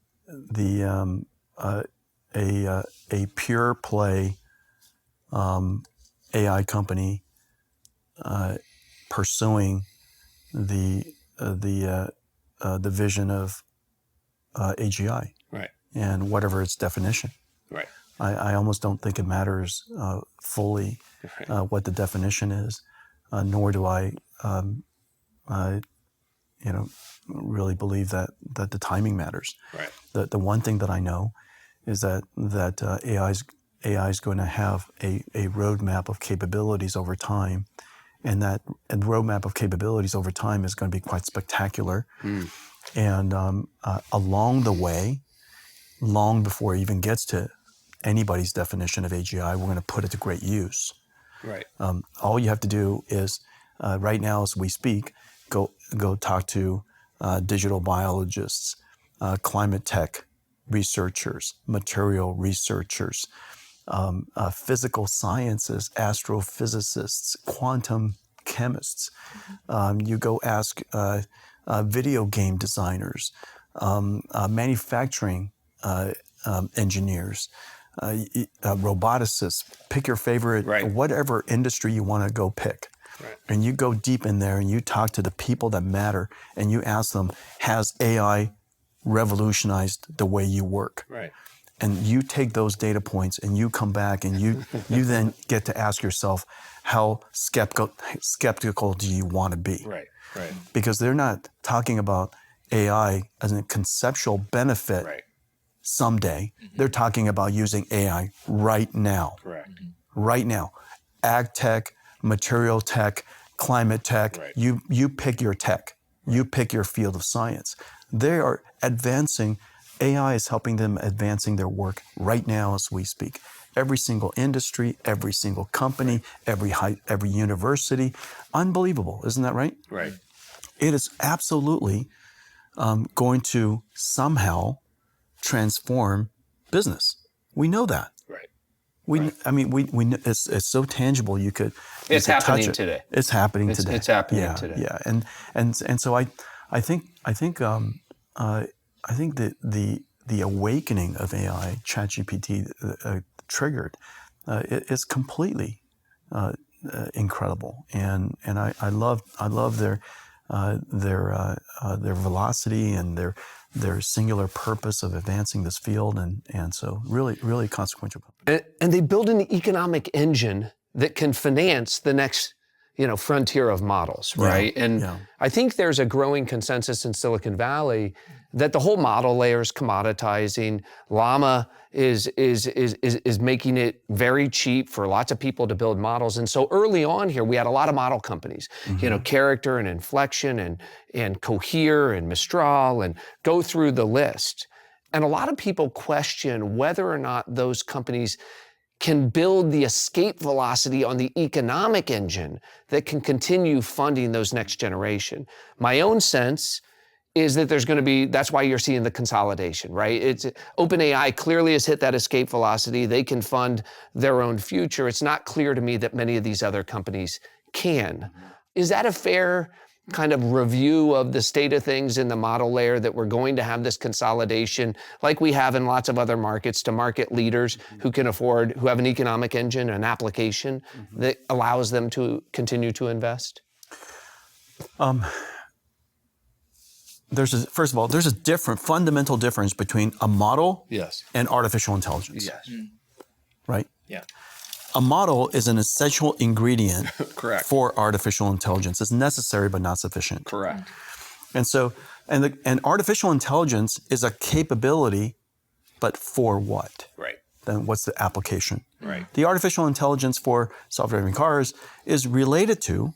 pure play AI company pursuing the vision of AGI, right, and whatever its definition. right. I almost don't think it matters fully what the definition is, nor do I really believe that the timing matters. Right. The one thing that I know is that AI is going to have a roadmap of capabilities over time, and that roadmap of capabilities over time is going to be quite spectacular. And along the way, long before it even gets to anybody's definition of AGI, we're going to put it to great use. Right. All you have to do is, right now as we speak, go talk to digital biologists, climate tech researchers, material researchers, physical sciences, astrophysicists, quantum chemists. You go ask video game designers, manufacturing engineers, roboticists. Pick your favorite, whatever industry you want to go pick. Right. And you go deep in there and you talk to the people that matter and you ask them, has AI revolutionized the way you work? Right. And you take those data points and you come back and you then get to ask yourself, how skeptical do you want to be? Right, right. Because they're not talking about AI as a conceptual benefit someday. They're talking about using AI right now. Correct. Right now. Ag tech, material tech, climate tech, you pick your tech. You pick your field of science. They are advancing. AI is helping them advancing their work right now as we speak. Every single industry, every single company, every university. Unbelievable, isn't that right? Right. It is absolutely going to somehow transform business. We know that. Right. I mean, we it's so tangible. It's happening today. It's happening today. It's happening today. Yeah, and so I think the awakening of AI, ChatGPT triggered, is completely incredible, and I love their velocity and their singular purpose of advancing this field, and so really consequential. And they build an economic engine that can finance the next frontier of models, right? I think there's a growing consensus in Silicon Valley that the whole model layer is commoditizing. Llama is making it very cheap for lots of people to build models. And so early on here, we had a lot of model companies, Character and Inflection and Cohere and Mistral, and go through the list. And a lot of people question whether or not those companies can build the escape velocity on the economic engine that can continue funding those next generation. My own sense is that that's why you're seeing the consolidation, right? OpenAI clearly has hit that escape velocity. They can fund their own future. It's not clear to me that many of these other companies can. Is that a fair kind of review of the state of things in the model layer, that we're going to have this consolidation like we have in lots of other markets, to market leaders who can afford, who have an economic engine, an application that allows them to continue to invest? First of all, there's a fundamental difference between a model and artificial intelligence. Yes. Right? Yeah. A model is an essential ingredient Correct. for artificial intelligence. It's necessary but not sufficient. Correct. And so, and artificial intelligence is a capability, but for what? Right. Then what's the application? Right. The artificial intelligence for self-driving cars is related to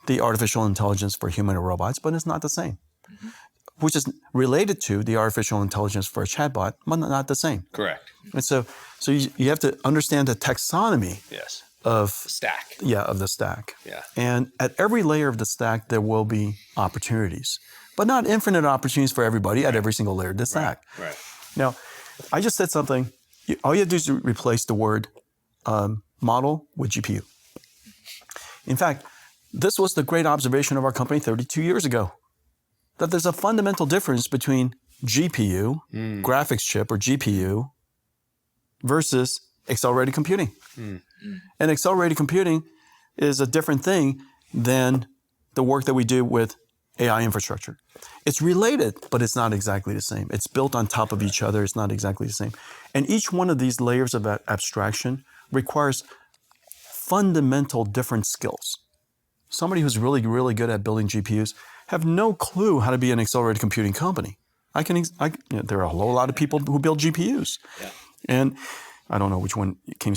the artificial intelligence for human or robots, but it's not the same. Which is related to the artificial intelligence for a chatbot, but not the same. Correct. And so you have to understand the taxonomy of stack. Yeah, of the stack. Yeah. And at every layer of the stack, there will be opportunities, but not infinite opportunities for everybody at every single layer of the stack. Right. Now, I just said something. All you have to do is replace the word model with GPU. In fact, this was the great observation of our company 32 years ago, that there's a fundamental difference between GPU, graphics chip, or GPU, versus accelerated computing. And accelerated computing is a different thing than the work that we do with AI infrastructure. It's related, but it's not exactly the same. It's built on top of each other. It's not exactly the same. And each one of these layers of abstraction requires fundamental different skills. Somebody who's really, really good at building GPUs have no clue how to be an accelerated computing company. There are a whole lot of people who build GPUs. Yeah. And I don't know which one came.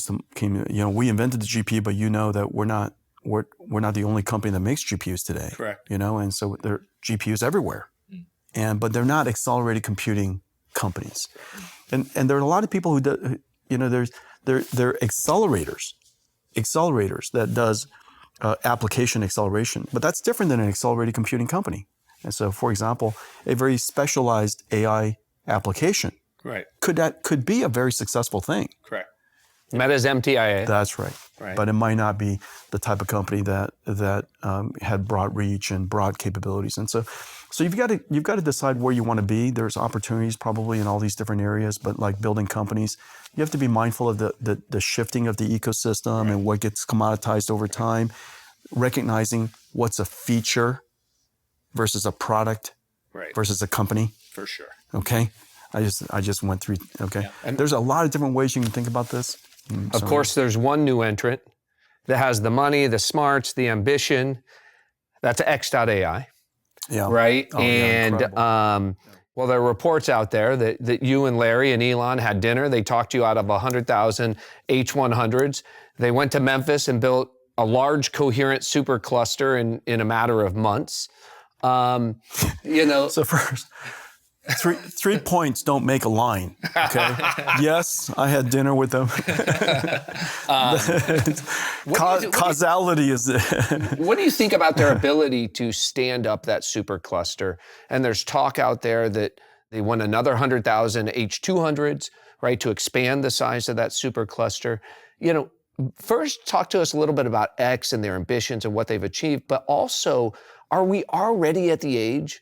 We invented the GPU, but you know that we're not the only company that makes GPUs today. Correct. And so there are GPUs everywhere, but they're not accelerated computing companies. And there are a lot of people who do, they're accelerators that does application acceleration, but that's different than an accelerated computing company. And so, for example, a very specialized AI application could be a very successful thing. Correct. Meta's MTIA. That's right. But it might not be the type of company that had broad reach and broad capabilities. And so you've got to decide where you want to be. There's opportunities probably in all these different areas, but like building companies, you have to be mindful of the shifting of the ecosystem and what gets commoditized over time, recognizing what's a feature versus a product versus a company. For sure. Okay. I just went through. Okay. Yeah. And there's a lot of different ways you can think about this. Of course, there's one new entrant that has the money, the smarts, the ambition. That's X.ai. Yeah. Right. Oh, and well, there are reports out there that you and Larry and Elon had dinner. They talked you out of 100,000 H100s. They went to Memphis and built a large coherent supercluster in a matter of months. So first, three points don't make a line. Okay. Yes, I had dinner with them. Causality is. What do you think about their ability to stand up that supercluster? And there's talk out there that they want another 100,000 H200s, right, to expand the size of that supercluster. First, talk to us a little bit about X and their ambitions and what they've achieved, but also, are we already at the age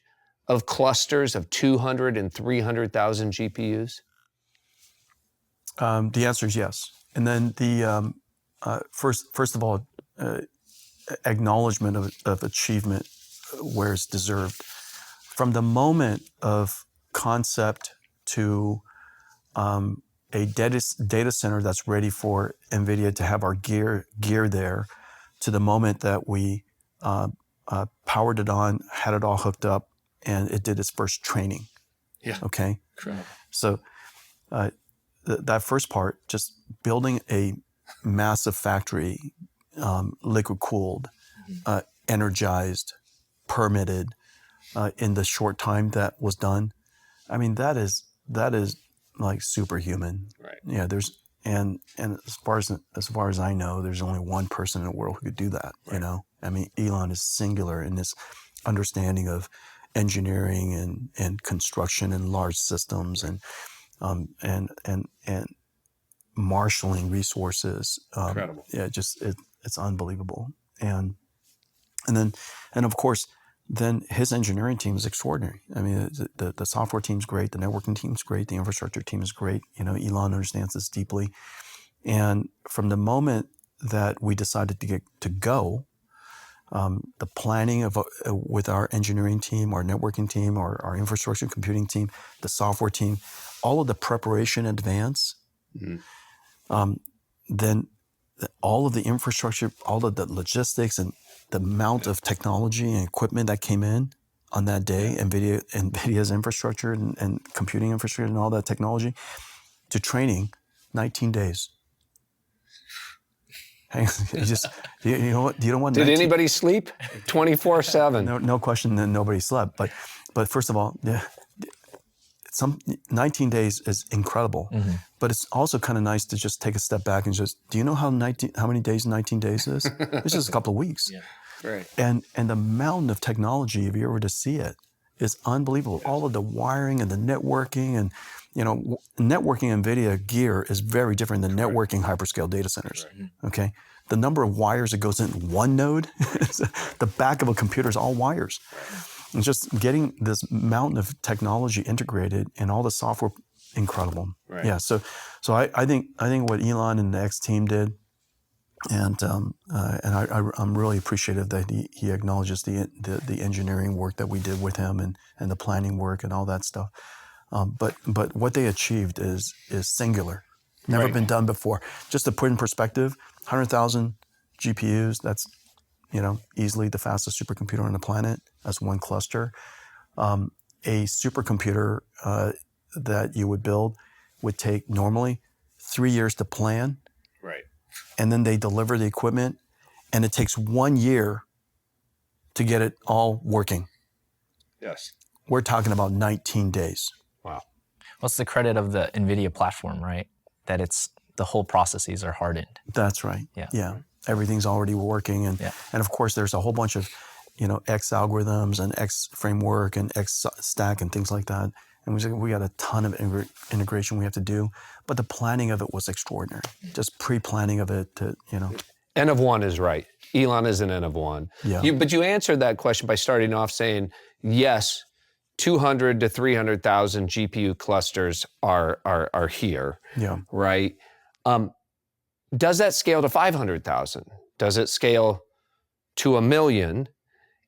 of clusters of 200 and 300,000 GPUs? The answer is yes. And then the first of all, acknowledgement of achievement where it's deserved. From the moment of concept to a data center that's ready for NVIDIA to have our gear there, to the moment that we powered it on, had it all hooked up, and it did its first training. Yeah. Okay. Correct. So that first part, just building a massive factory, liquid cooled, energized, permitted, in the short time that was done. I mean, that is like superhuman. Right. Yeah. And as far as I know, there's only one person in the world who could do that. Right. I mean, Elon is singular in this understanding of engineering and construction and large systems and marshaling resources. Incredible. Yeah, it's unbelievable. And of course, then his engineering team is extraordinary. I mean, the software team's great, the networking team's great, the infrastructure team is great. Elon understands this deeply. And from the moment that we decided to go, the planning with our engineering team, our networking team, our infrastructure computing team, the software team, all of the preparation in advance, then all of the infrastructure, all of the logistics and the amount of technology and equipment that came in on that day, NVIDIA's infrastructure and computing infrastructure and all that technology, to training, 19 days. You know what? You don't want. Did anybody sleep? 24/7. No question that nobody slept. But first of all, some 19 days is incredible, but it's also kind of nice to just take a step back and just, do you know how many days 19 days is? It's just a couple of weeks. Yeah. Right. And the mountain of technology, if you were to see it, is unbelievable. All of the wiring and the networking and, networking NVIDIA gear is very different than networking hyperscale data centers. Right. Okay. The number of wires that goes in one node, the back of a computer is all wires. And just getting this mountain of technology integrated and all the software, incredible. Right. Yeah. So I think what Elon and the X team did, and I'm really appreciative that he acknowledges the engineering work that we did with him and the planning work and all that stuff. But what they achieved is singular, never been done before. Just to put in perspective, 100,000 GPUs. That's easily the fastest supercomputer on the planet. That's one cluster. A supercomputer that you would build would take normally 3 years to plan. Right. And then they deliver the equipment, and it takes 1 year to get it all working. Yes. We're talking about 19 days. Wow. What's the credit of the NVIDIA platform, right? That the whole processes are hardened. That's right. Yeah. Everything's already working. And of course, there's a whole bunch of, X algorithms and X framework and X stack and things like that. And we got a ton of integration we have to do. But the planning of it was extraordinary. Just pre-planning of it to, N of one is right. Elon is an N of one. Yeah. But you answered that question by starting off saying, yes, 200 to 300,000 GPU clusters are here. Yeah. Right? Does that scale to 500,000? Does it scale to 1 million?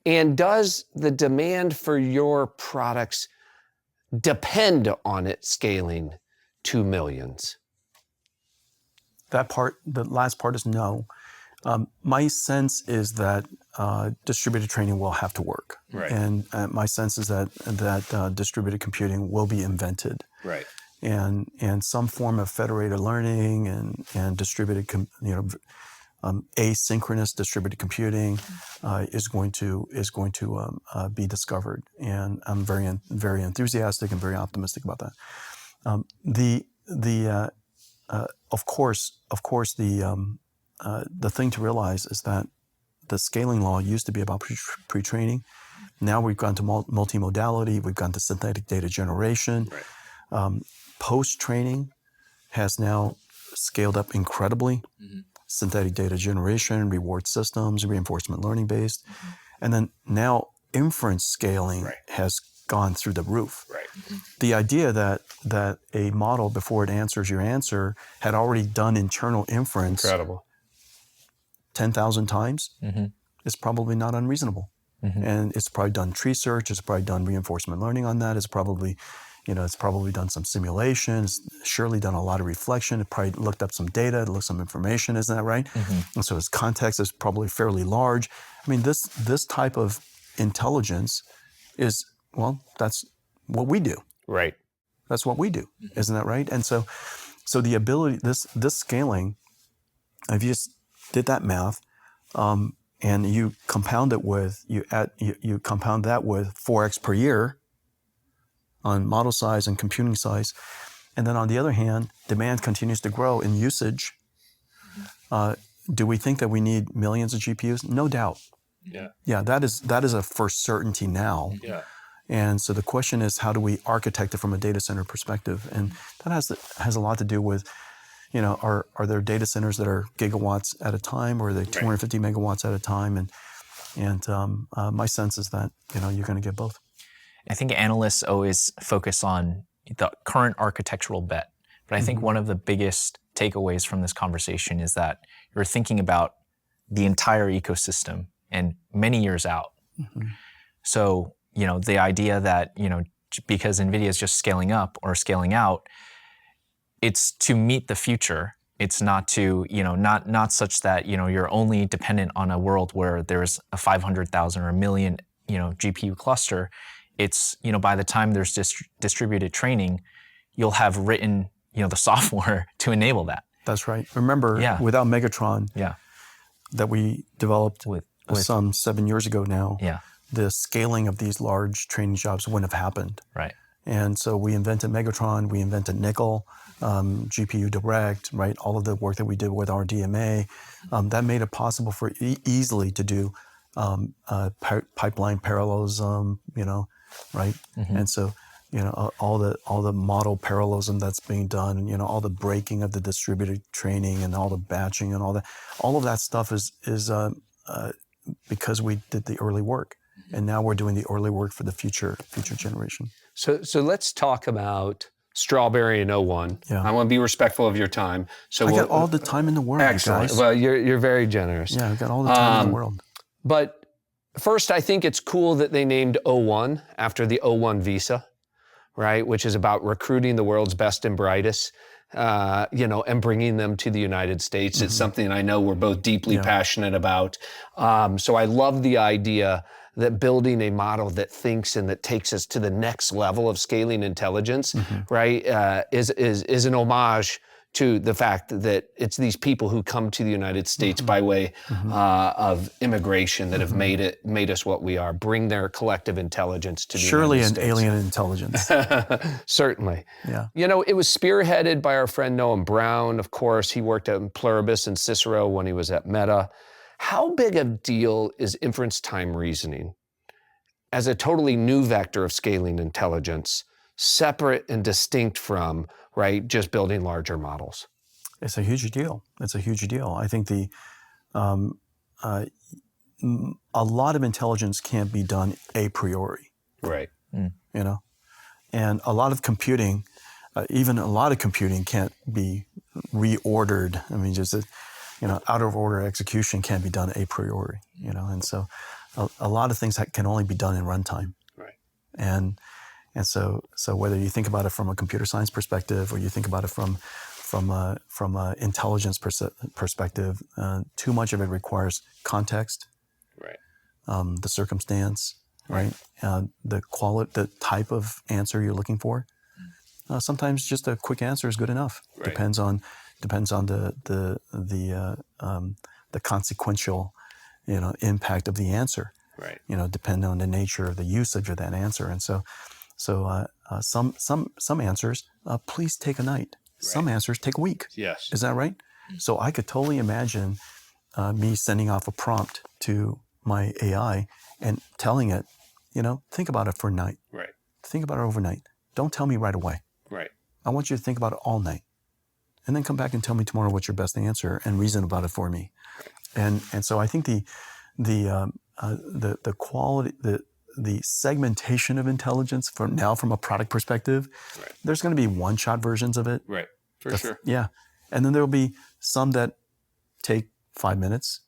And does the demand for your products depend on it scaling to millions? That part, the last part is no. My sense is that distributed training will have to work. Right. And my sense is that distributed computing will be invented. Right. And some form of federated learning and distributed, asynchronous distributed computing is going to be discovered. And I'm very enthusiastic and very optimistic about that. Of course, the thing to realize is that the scaling law used to be about pre-training. Now we've gone to multimodality. We've gone to synthetic data generation. Right. Post-training has now scaled up incredibly. Mm-hmm. Synthetic data generation, reward systems, reinforcement learning based. Mm-hmm. And then now inference scaling has gone through the roof. Right. Mm-hmm. The idea that a model, before it answers your answer, had already done internal inference 10,000 times is probably not unreasonable. Mm-hmm. And it's probably done tree search, it's probably done reinforcement learning on that, it's probably done some simulation, it's surely done a lot of reflection, it probably looked up some data, looked some information, isn't that right? Mm-hmm. And so its context is probably fairly large. I mean, this type of intelligence is, that's what we do. Right. That's what we do, isn't that right? And so the ability, this scaling, if you just did that math, and you compound it with, you compound that with 4x per year on model size and computing size, and then on the other hand, demand continues to grow in usage. Do we think that we need millions of GPUs? No doubt. Yeah. Yeah, that is a for certainty now. Yeah. And so the question is, how do we architect it from a data center perspective? And that has a lot to do with, are there data centers that are gigawatts at a time, or are they 250 megawatts at a time? And my sense is that you're going to get both. I think analysts always focus on the current architectural bet, but I think one of the biggest takeaways from this conversation is that you're thinking about the entire ecosystem and many years out. Mm-hmm. So the idea that because NVIDIA is just scaling up or scaling out, it's to meet the future. It's not to, not such that, you're only dependent on a world where there's a 500,000 or 1 million, GPU cluster. It's, by the time there's distributed training, you'll have written, the software to enable that. That's right. Remember, without Megatron that we developed with some 7 years ago now, the scaling of these large training jobs wouldn't have happened. Right. And so we invented Megatron, we invented Nickel, GPU Direct, right? All of the work that we did with our DMA, that made it possible for easily to do pipeline parallelism, right? And so, all the model parallelism that's being done, all the breaking of the distributed training and all the batching and all of that stuff is because we did the early work, and now we're doing the early work for the future generation. So let's talk about Strawberry and O1. Yeah. I want to be respectful of your time. So I got all the time in the world, excellent. you guys. Well, you're very generous. Yeah, I've got all the time in the world. But first, I think it's cool that they named O1 after the O1 visa, right? Which is about recruiting the world's best and brightest, and bringing them to the United States. It's something I know we're both deeply passionate about. So I love the idea that building a model that thinks and that takes us to the next level of scaling intelligence, right, is an homage to the fact that it's these people who come to the United States by way of immigration that have made us what we are, bring their collective intelligence to the Surely United States. Surely an alien intelligence. Certainly. Yeah. It was spearheaded by our friend Noam Brown. Of course, he worked at Pluribus and Cicero when he was at Meta. How big a deal is inference time reasoning as a totally new vector of scaling intelligence, separate and distinct from, right, just building larger models? It's a huge deal. It's a huge deal. I think a lot of intelligence can't be done a priori. Right. And a lot of computing, even a lot of computing can't be reordered. I mean, just out of order execution can't be done a priori. And so a lot of things can only be done in runtime. Right. And so whether you think about it from a computer science perspective or you think about it from a intelligence perspective, too much of it requires context, right? The circumstance, right? The quality, the type of answer you're looking for. Sometimes just a quick answer is good enough. Right. Depends on the consequential, impact of the answer. Right. Depending on the nature of the usage of that answer. And so some answers, please take a night. Right. Some answers take a week. Yes. Is that right? So I could totally imagine me sending off a prompt to my AI and telling it, think about it for a night. Right. Think about it overnight. Don't tell me right away. Right. I want you to think about it all night. And then come back and tell me tomorrow what's your best answer and reason about it for me. Right. And so I think the quality, the segmentation of intelligence from a product perspective, right. There's going to be one-shot versions of it. Right, for sure. Yeah. And then there will be some that take 5 minutes,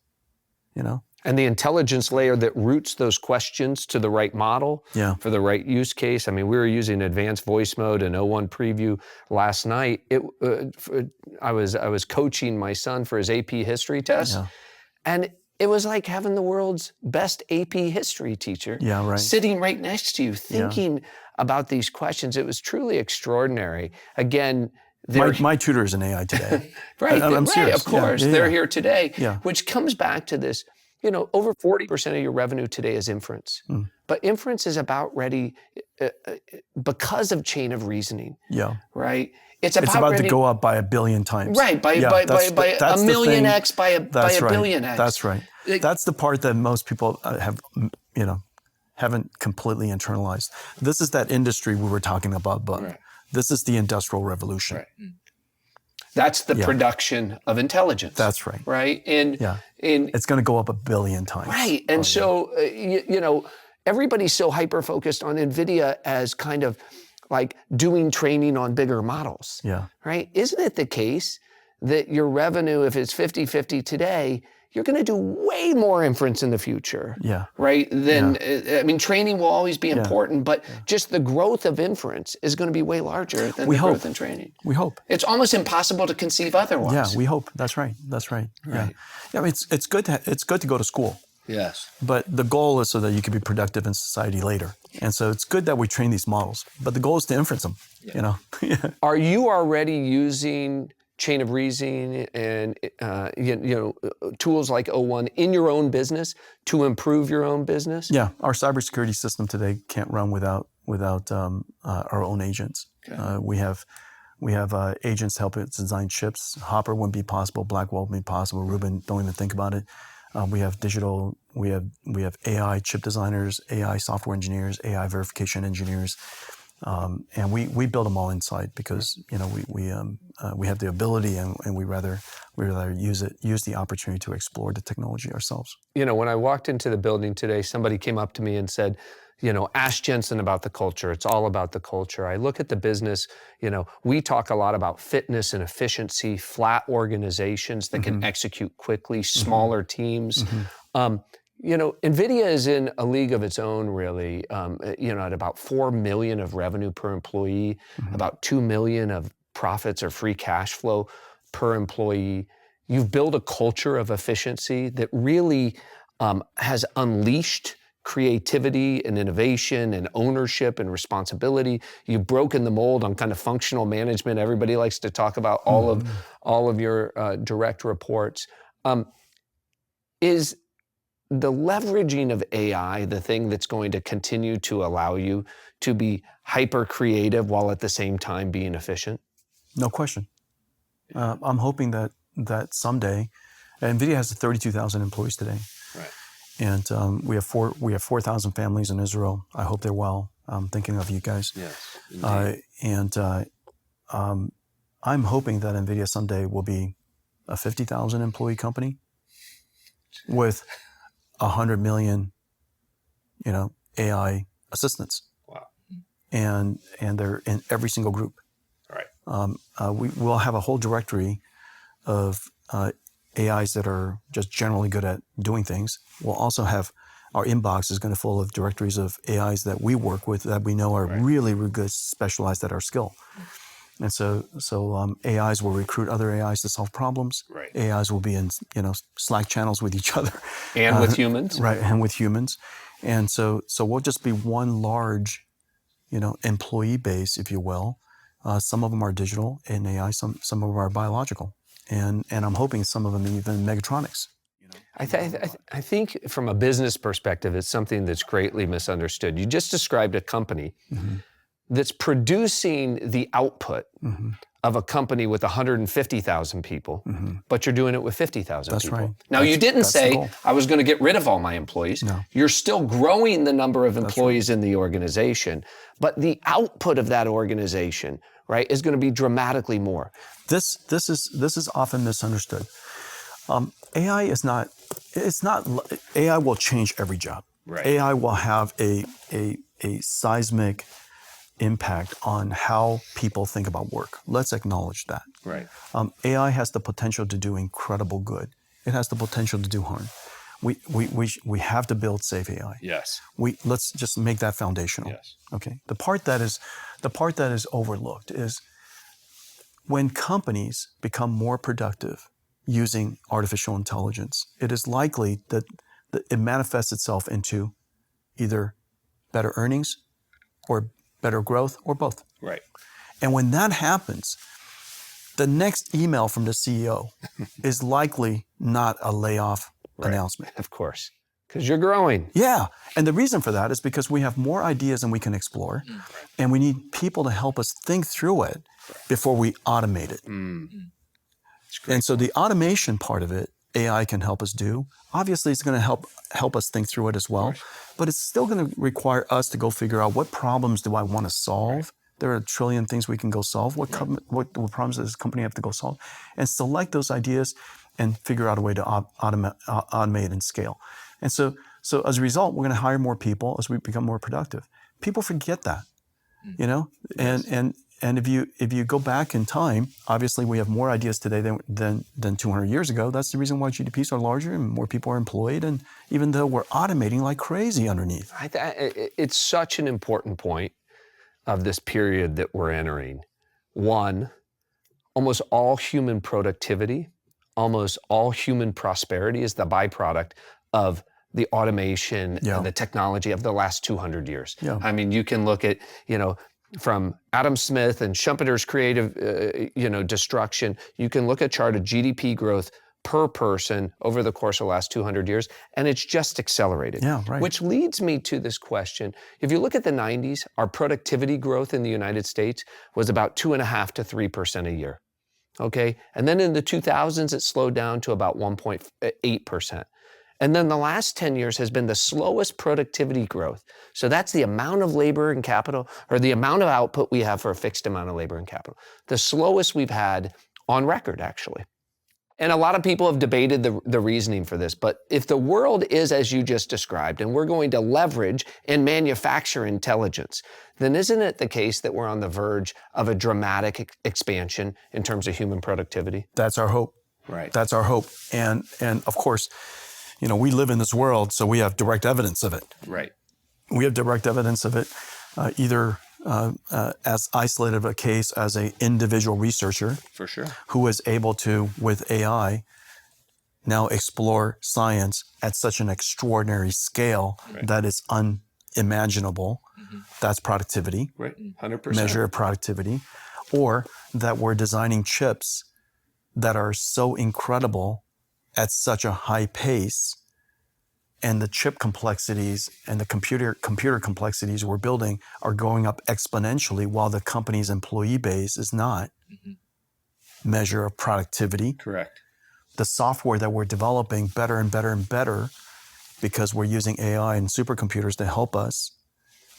And the intelligence layer that routes those questions to the right model for the right use case. I mean, we were using advanced voice mode and O1 preview last night. I was coaching my son for his AP history test, and it was like having the world's best AP history teacher sitting right next to you, thinking about these questions. It was truly extraordinary. Again, my tutor is an AI today. Right, I'm serious. Of course, they're here today, Yeah. which comes back to this. Over 40% of your revenue today is inference. But inference is about ready because of chain of reasoning. Yeah. Right? It's about to go up by 1 billion times. Right, by a million X, by a billion X. That's right. That's the part that most people haven't completely internalized. This is that industry we were talking about, but right. This is the Industrial Revolution. Right. That's the production of intelligence. That's right. Right? And it's going to go up 1 billion times. Right. And so, everybody's so hyper-focused on NVIDIA as kind of like doing training on bigger models. Yeah. Right? Isn't it the case that your revenue, if it's 50-50 today, you're going to do way more inference in the future. Yeah. Right? Training will always be important, but just the growth of inference is going to be way larger than growth in training. We hope. It's almost impossible to conceive otherwise. Yeah, we hope. That's right. Right. Yeah. I mean, it's good to go to school. Yes. But the goal is so that you can be productive in society later. And so it's good that we train these models, but the goal is to inference them, Are you already using chain of reasoning and tools like O1 in your own business to improve your own business? Yeah, our cybersecurity system today can't run without our own agents. Okay. We have agents to help us design chips. Hopper wouldn't be possible. Blackwell wouldn't be possible. Rubin, don't even think about it. We have AI chip designers, AI software engineers, AI verification engineers, and we build them all inside because we have the ability and we rather use the opportunity to explore the technology ourselves. When I walked into the building today, somebody came up to me and said, ask Jensen about the culture. It's all about the culture. I look at the business, we talk a lot about fitness and efficiency, flat organizations that can execute quickly, smaller teams. NVIDIA is in a league of its own, really, at about 4 million of revenue per employee, about 2 million of profits or free cash flow per employee. You've built a culture of efficiency that really has unleashed creativity and innovation and ownership and responsibility. You've broken the mold on kind of functional management. Everybody likes to talk about all of your direct reports. Is the leveraging of AI the thing that's going to continue to allow you to be hyper creative while at the same time being efficient? No question. I'm hoping that someday, NVIDIA has 32,000 employees today. Right. And we have 4,000 families in Israel. I hope they're well. I'm thinking of you guys. Yes. I'm hoping that NVIDIA someday will be a 50,000 employee company with 100 million, AI assistants. Wow. And they're in every single group. Right. We will have a whole directory of AIs that are just generally good at doing things. We'll also have our inbox is going to full of directories of AIs that we work with that we know are really, really good, specialized at our skill. And so AIs will recruit other AIs to solve problems. Right. AIs will be in Slack channels with each other. And with humans. Right, and with humans. And so we'll just be one large, employee base, if you will. Some of them are digital in AI, some of them are biological. And I'm hoping some of them even mechatronics. I think from a business perspective, it's something that's greatly misunderstood. You just described a company that's producing the output of a company with 150,000 people, but you're doing it with 50,000 people. Right. Now, you didn't say, I was going to get rid of all my employees. No. You're still growing the number of employees in the organization, but the output of that organization, right, is going to be dramatically more. This is often misunderstood. AI is not. AI will change every job. Right. AI will have a seismic impact on how people think about work. Let's acknowledge that. Right. AI has the potential to do incredible good. It has the potential to do harm. We have to build safe AI. Yes. Let's just make that foundational. Yes. Okay. The part that is overlooked is when companies become more productive using artificial intelligence, it is likely that it manifests itself into either better earnings or better growth or both. Right. And when that happens, the next email from the CEO is likely not a layoff announcement. Of course, because you're growing. Yeah. And the reason for that is because we have more ideas than we can explore, and we need people to help us think through it before we automate it. And so the automation part of it, AI can help us do. Obviously, it's going to help us think through it as well, but it's still going to require us to go figure out what problems do I want to solve. There are a trillion things we can go solve. What problems does this company have to go solve? And select those ideas and figure out a way to automate and scale. And so as a result, we're going to hire more people as we become more productive. People forget that, and if you go back in time, obviously we have more ideas today than 200 years ago. That's the reason why GDPs are larger and more people are employed. And even though we're automating like crazy underneath. It's such an important point of this period that we're entering. One, almost all human productivity, almost all human prosperity is the byproduct of the automation and the technology of the last 200 years. Yeah. I mean, you can look at, from Adam Smith and Schumpeter's creative, destruction, you can look at a chart of GDP growth per person over the course of the last 200 years, and it's just accelerated. Yeah, right. Which leads me to this question. If you look at the 90s, our productivity growth in the United States was about 2.5% to 3% a year. Okay, and then in the 2000s, it slowed down to about 1.8%. And then the last 10 years has been the slowest productivity growth. So that's the amount of labor and capital, or the amount of output we have for a fixed amount of labor and capital. The slowest we've had on record, actually. And a lot of people have debated the reasoning for this, but if the world is as you just described, and we're going to leverage and manufacture intelligence, then isn't it the case that we're on the verge of a dramatic expansion in terms of human productivity? That's our hope. Right. That's our hope. And of course, we live in this world, so we have direct evidence of it. Right. We have direct evidence of it, either as isolated of a case as an individual researcher, for sure, who is able to, with AI, now explore science at such an extraordinary scale that is unimaginable. That's productivity. Right, 100%. Measure of productivity. Or that we're designing chips that are so incredible at such a high pace, and the chip complexities and the computer complexities we're building are going up exponentially while the company's employee base is not. Measure of productivity. Correct. The software that we're developing better and better and better because we're using AI and supercomputers to help us.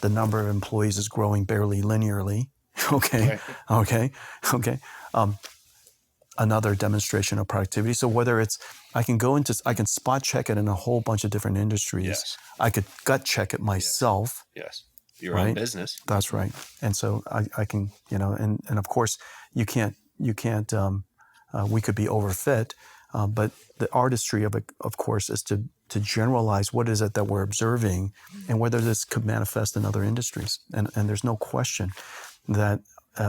The number of employees is growing barely linearly. Okay. Another demonstration of productivity. So whether it's, I can spot check it in a whole bunch of different industries. Yes. I could gut check it myself. Yes. Your own business. That's right. And so I can, and of course you can't, we could be overfit, but the artistry of it, of course, is to generalize what is it that we're observing and whether this could manifest in other industries. And there's no question that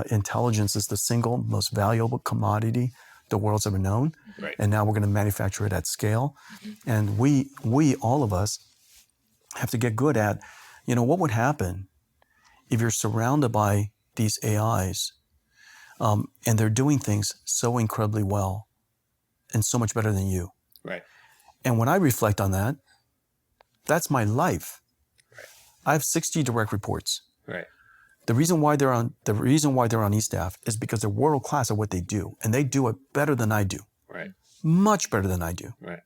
intelligence is the single most valuable commodity the world's ever known. Right. And now we're going to manufacture it at scale. And we, all of us, have to get good at, what would happen if you're surrounded by these AIs and they're doing things so incredibly well and so much better than you. Right. And when I reflect on that, that's my life. Right. I have 60 direct reports. Right. The reason why they're on eStaff is because they're world class at what they do, and they do it better than I do. Right. Much better than I do. Right.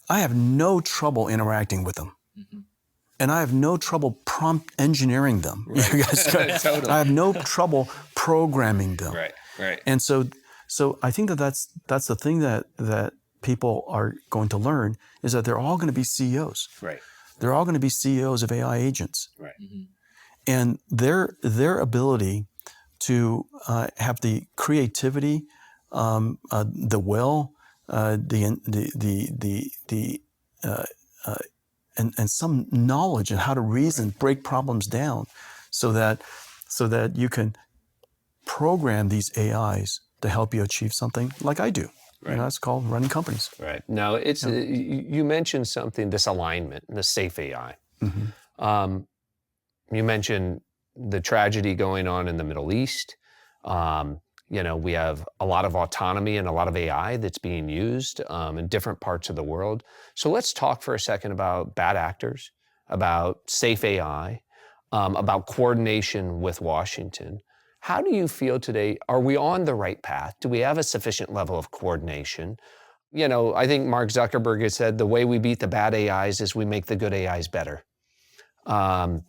I have no trouble interacting with them. And I have no trouble prompt engineering them. Right. Totally. I have no trouble programming them. Right. Right. And so I think that's the thing that people are going to learn is that they're all going to be CEOs. Right. They're all going to be CEOs of AI agents. Right. And their ability to have the creativity, the will, and some knowledge and how to reason, break problems down, so that you can program these AIs to help you achieve something like I do. Right. That's called running companies. Right. Now, it's you mentioned something, this alignment, the safe AI. You mentioned the tragedy going on in the Middle East. We have a lot of autonomy and a lot of AI that's being used in different parts of the world. So let's talk for a second about bad actors, about safe AI, about coordination with Washington. How do you feel today? Are we on the right path? Do we have a sufficient level of coordination? I think Mark Zuckerberg has said the way we beat the bad AIs is we make the good AIs better. How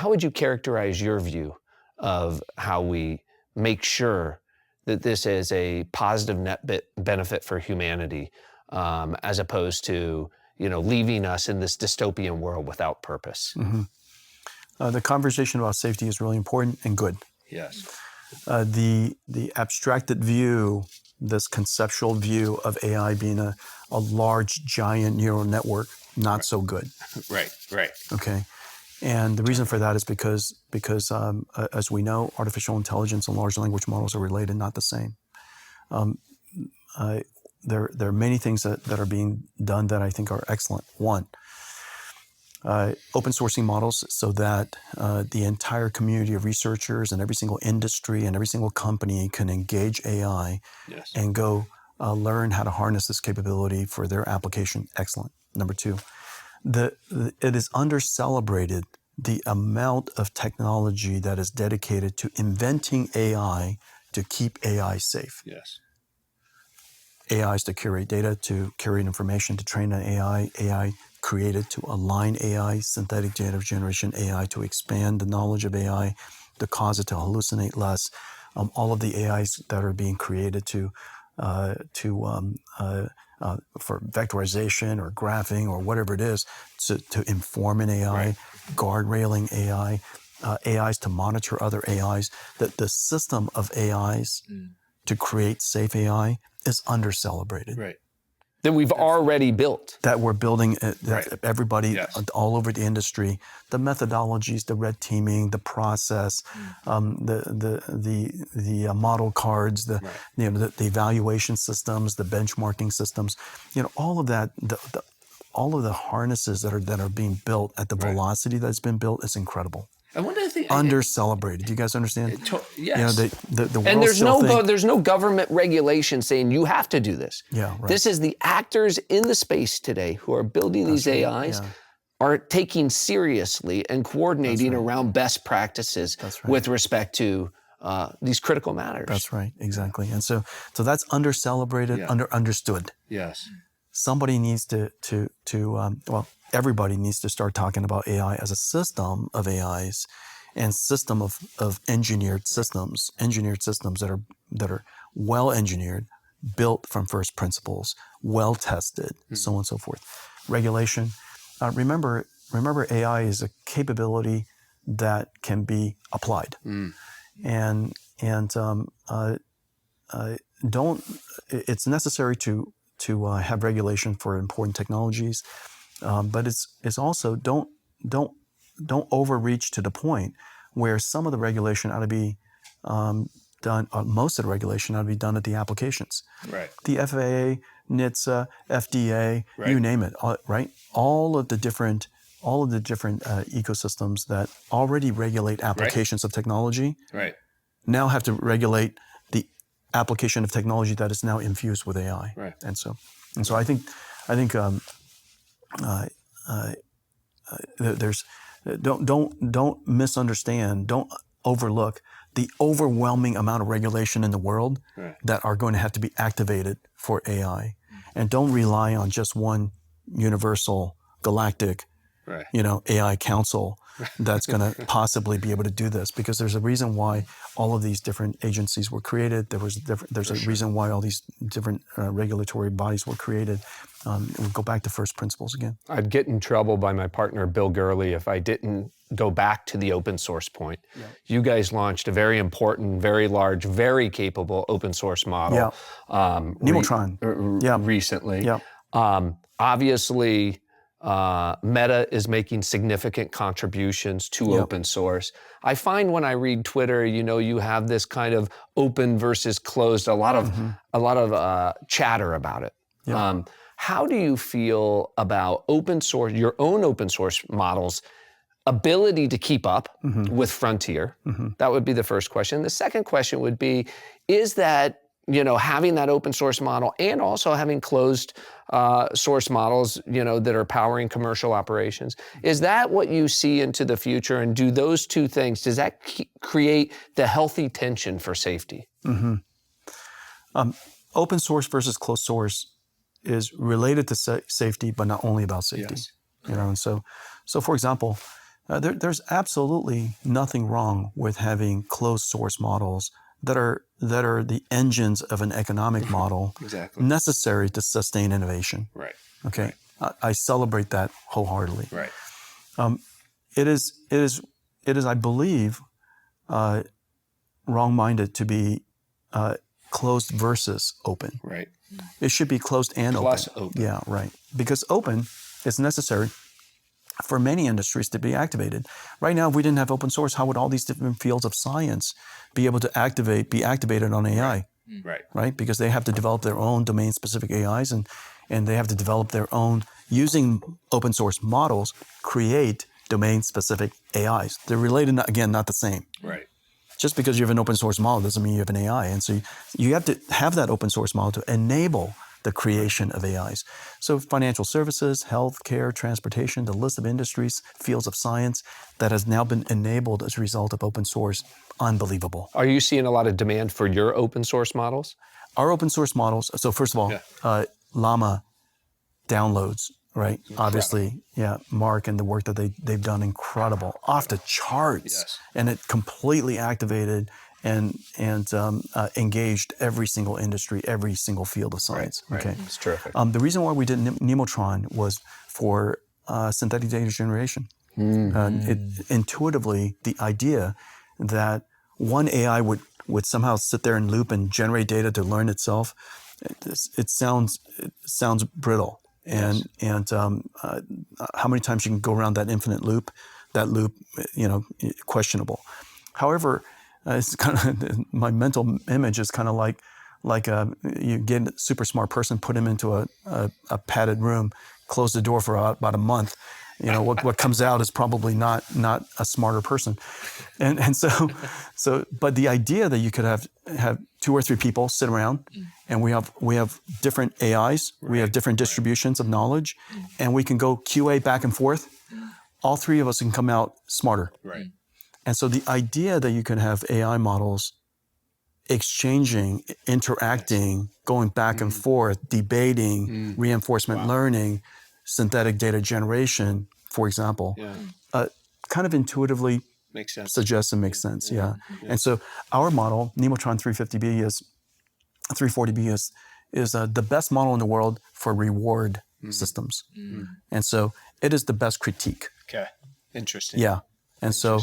would you characterize your view of how we make sure that this is a positive net benefit for humanity, as opposed to leaving us in this dystopian world without purpose? The conversation about safety is really important and good. Yes. The abstracted view, this conceptual view of AI being a large, giant neural network, not so good. Right. Okay. And the reason for that is because as we know, artificial intelligence and large language models are related, not the same. There are many things that are being done that I think are excellent. One, open sourcing models so that the entire community of researchers and every single industry and every single company can engage AI and go learn how to harness this capability for their application. Excellent. Number two, it is under-celebrated the amount of technology that is dedicated to inventing AI to keep AI safe. Yes. AI is to curate data, to curate information, to train an AI. AI created to align AI, synthetic data generation AI, to expand the knowledge of AI, to cause it to hallucinate less. All of the AIs that are being created for vectorization or graphing or whatever it is, to inform an AI, guardrailing AI, AIs to monitor other AIs. The system of AIs to create safe AI is under-celebrated. Right. That we've already built. That we're building, everybody all over the industry, the methodologies, the red teaming, the process, the model cards, the evaluation systems, the benchmarking systems, all of that, all of the harnesses that are being built at the velocity that's been built is incredible. And one other thing, under-celebrated. Do you guys understand? Yes. The And there's there's no government regulation saying you have to do this. Yeah, right. This is the actors in the space today who are building these AIs are taking seriously and coordinating around best practices with respect to these critical matters. That's right, exactly. And so that's under-celebrated, understood. Yes. Somebody needs everybody needs to start talking about AI as a system of AIs and system of engineered systems that are well engineered, built from first principles, well tested, so on and so forth. Regulation. Remember, AI is a capability that can be applied, and it's necessary to have regulation for important technologies, but it's also don't overreach to the point where some of the regulation ought to be done. Most of the regulation ought to be done at the applications. Right. The FAA, NHTSA, FDA, you name it. Right. All of the different ecosystems that already regulate applications of technology. Right. Now have to regulate the application of technology that is now infused with AI. Right. And so I think there's don't misunderstand, don't overlook the overwhelming amount of regulation in the world that are going to have to be activated for AI, and don't rely on just one universal galactic AI council that's going to possibly be able to do this, because there's a reason why all of these different agencies were created. There's a reason why all these different regulatory bodies were created. We'll go back to first principles again. I'd get in trouble by my partner, Bill Gurley, if I didn't go back to the open source point. Yeah. You guys launched a very important, very large, very capable open source model. Nemotron. Recently. Yeah. Obviously, Meta is making significant contributions to open source. I find when I read Twitter, you have this kind of open versus closed, a lot of chatter about it. Yeah. How do you feel about open source, your own open source models' ability to keep up with Frontier? That would be the first question. The second question would be, is that having that open source model and also having closed source models, that are powering commercial operations, is that what you see into the future? And do those two things, does that create the healthy tension for safety? Open source versus closed source is related to safety, but not only about safety. Yes. And so for example, there's absolutely nothing wrong with having closed source models that are the engines of an economic model necessary to sustain innovation. Right. Okay. I celebrate that wholeheartedly. Right. It is, I believe, wrong-minded to be closed versus open. Right. It should be closed and Plus open. Yeah, right. Because open is necessary for many industries to be activated. Right now, if we didn't have open source, how would all these different fields of science be able to be activated on AI? Right? Because they have to develop their own domain-specific AIs, and they have to develop their own, using open source models, create domain-specific AIs. They're related, not the same. Right. just because you have an open source model doesn't mean you have an AI. And so you have to have that open source model to enable the creation of AIs. So financial services, healthcare, transportation, the list of industries, fields of science that has now been enabled as a result of open source, unbelievable. Are you seeing a lot of demand for your open source models? Our open source models, so first of all, Llama downloads, right? Incredible. Obviously, Mark and the work that they've done, incredible, off the charts. And it completely activated and engaged every single industry, every single field of science. Right. Okay, It's terrific. The reason why we did Nemotron was for synthetic data generation. Intuitively, the idea that one AI would somehow sit there and loop and generate data to learn itself, it sounds brittle. And how many times you can go around that infinite loop, questionable. However, it's kind of my mental image is kind of like you get a super smart person, put him into a padded room, close the door for about a month. What comes out is probably not a smarter person, and so but the idea that you could have 2 or 3 people sit around, and we have different AIs, we have different distributions of knowledge, and we can go QA back and forth. All 3 of us can come out smarter. Right. And so the idea that you can have AI models exchanging, interacting, going back and forth, debating, reinforcement learning, synthetic data generation, for example, kind of intuitively makes sense. Suggests and makes sense. Yeah. And so our model, Nemotron 340B is the best model in the world for reward systems. And so it is the best critique. Okay. Interesting. Yeah. And so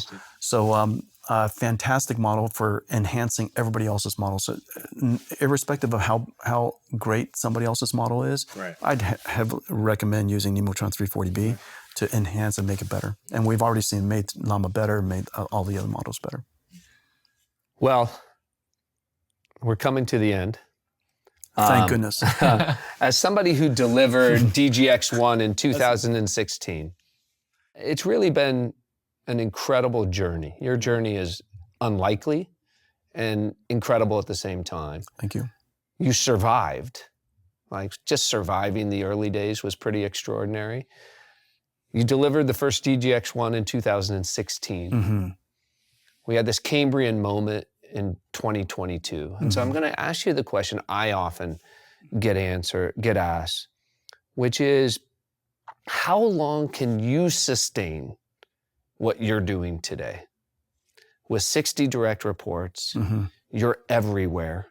fantastic model for enhancing everybody else's model. So irrespective of how great somebody else's model is, I'd recommend using Nemotron 340B to enhance and make it better. And we've already seen made Llama better, made all the other models better. Well, we're coming to the end. Thank goodness. As somebody who delivered DGX1 in 2016, it's really been an incredible journey. Your journey is unlikely and incredible at the same time. Thank you. You survived. Like, just surviving the early days was pretty extraordinary. You delivered the first DGX1 in 2016. We had this Cambrian moment in 2022. And so I'm going to ask you the question I often get asked, which is, how long can you sustain what you're doing today? With 60 direct reports, you're everywhere.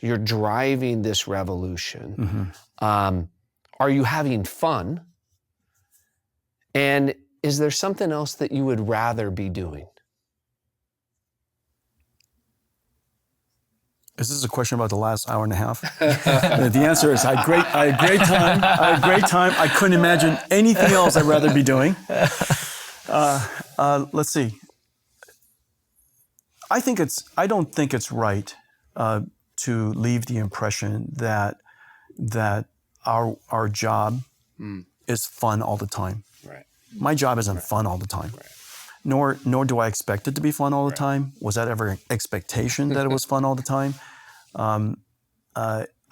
You're driving this revolution. Are you having fun? And is there something else that you would rather be doing? Is this a question about the last hour and a half? The answer is I had great time. I couldn't imagine anything else I'd rather be doing. Let's see. I don't think it's right to leave the impression that our job is fun all the time. Right. My job isn't fun all the time. Right. Nor do I expect it to be fun all the time. Was that ever an expectation that it was fun all the time? I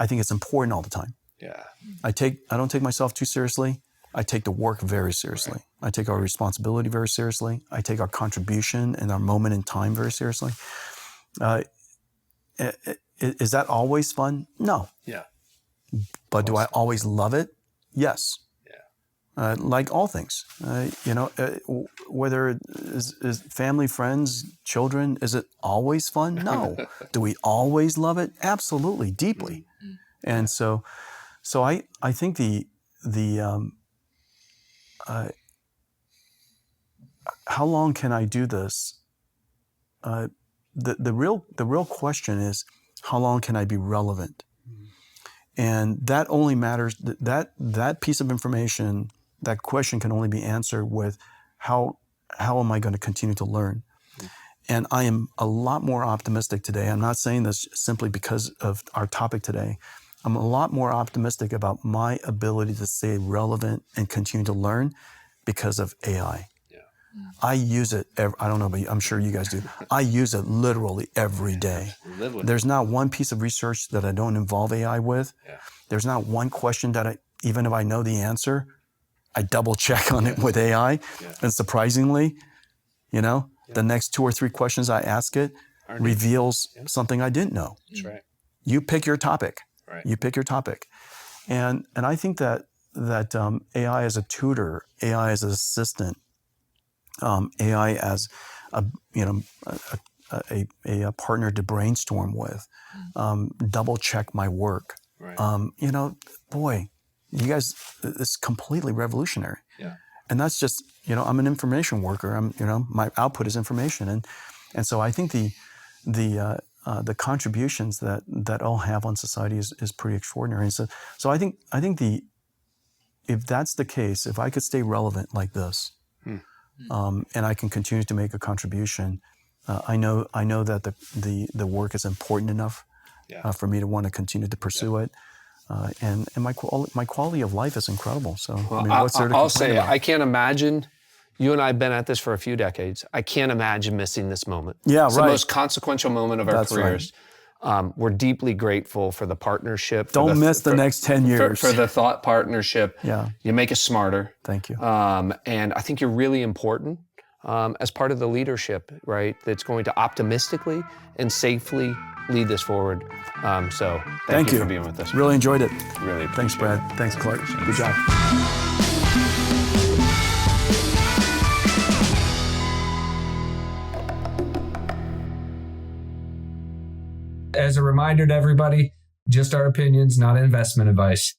think it's important all the time. Yeah. I don't take myself too seriously. I take the work very seriously. I take our responsibility very seriously. I take our contribution and our moment in time very seriously. Is that always fun? No. Yeah. But do I always love it? Yes. Yeah. Like all things, whether it is family, friends, children, is it always fun? No. Do we always love it? Absolutely, deeply. And so I think how long can I do this? The real question is, how long can I be relevant? And that only matters. That piece of information, that question can only be answered with how am I going to continue to learn? And I am a lot more optimistic today. I'm not saying this simply because of our topic today. I'm a lot more optimistic about my ability to stay relevant and continue to learn because of AI. I use it. I don't know, but I'm sure you guys do. I use it literally every day. There's not one piece of research that I don't involve AI with. Yeah. There's not one question that even if I know the answer, I double check on it with AI. Yeah. And surprisingly, the next 2 or 3 questions I ask it reveals something I didn't know. That's right. You pick your topic. Right. You pick your topic. And I think that AI as a tutor, AI as an assistant, AI as a partner to brainstorm with, double check my work. Right. Boy, you guys, it's completely revolutionary. Yeah. And that's just, I'm an information worker. My output is information, and so I think the contributions that all have on society is pretty extraordinary. And so I think if that's the case, if I could stay relevant like this, and I can continue to make a contribution, I know that the work is important enough for me to want to continue to pursue it. And my quality of life is incredible. So what's there to I'll complain say about? I can't imagine. You and I have been at this for a few decades. I can't imagine missing this moment. Yeah, it's right. the most consequential moment of our careers. Right. We're deeply grateful for the partnership. Don't miss the next 10 years. For the thought partnership. Yeah. You make us smarter. Thank you. And I think you're really important as part of the leadership, right? That's going to optimistically and safely lead this forward. So thank you for being with us. Really enjoyed it. Really. Thanks, Brad. Thanks, Clark. Good job. As a reminder to everybody, just our opinions, not investment advice.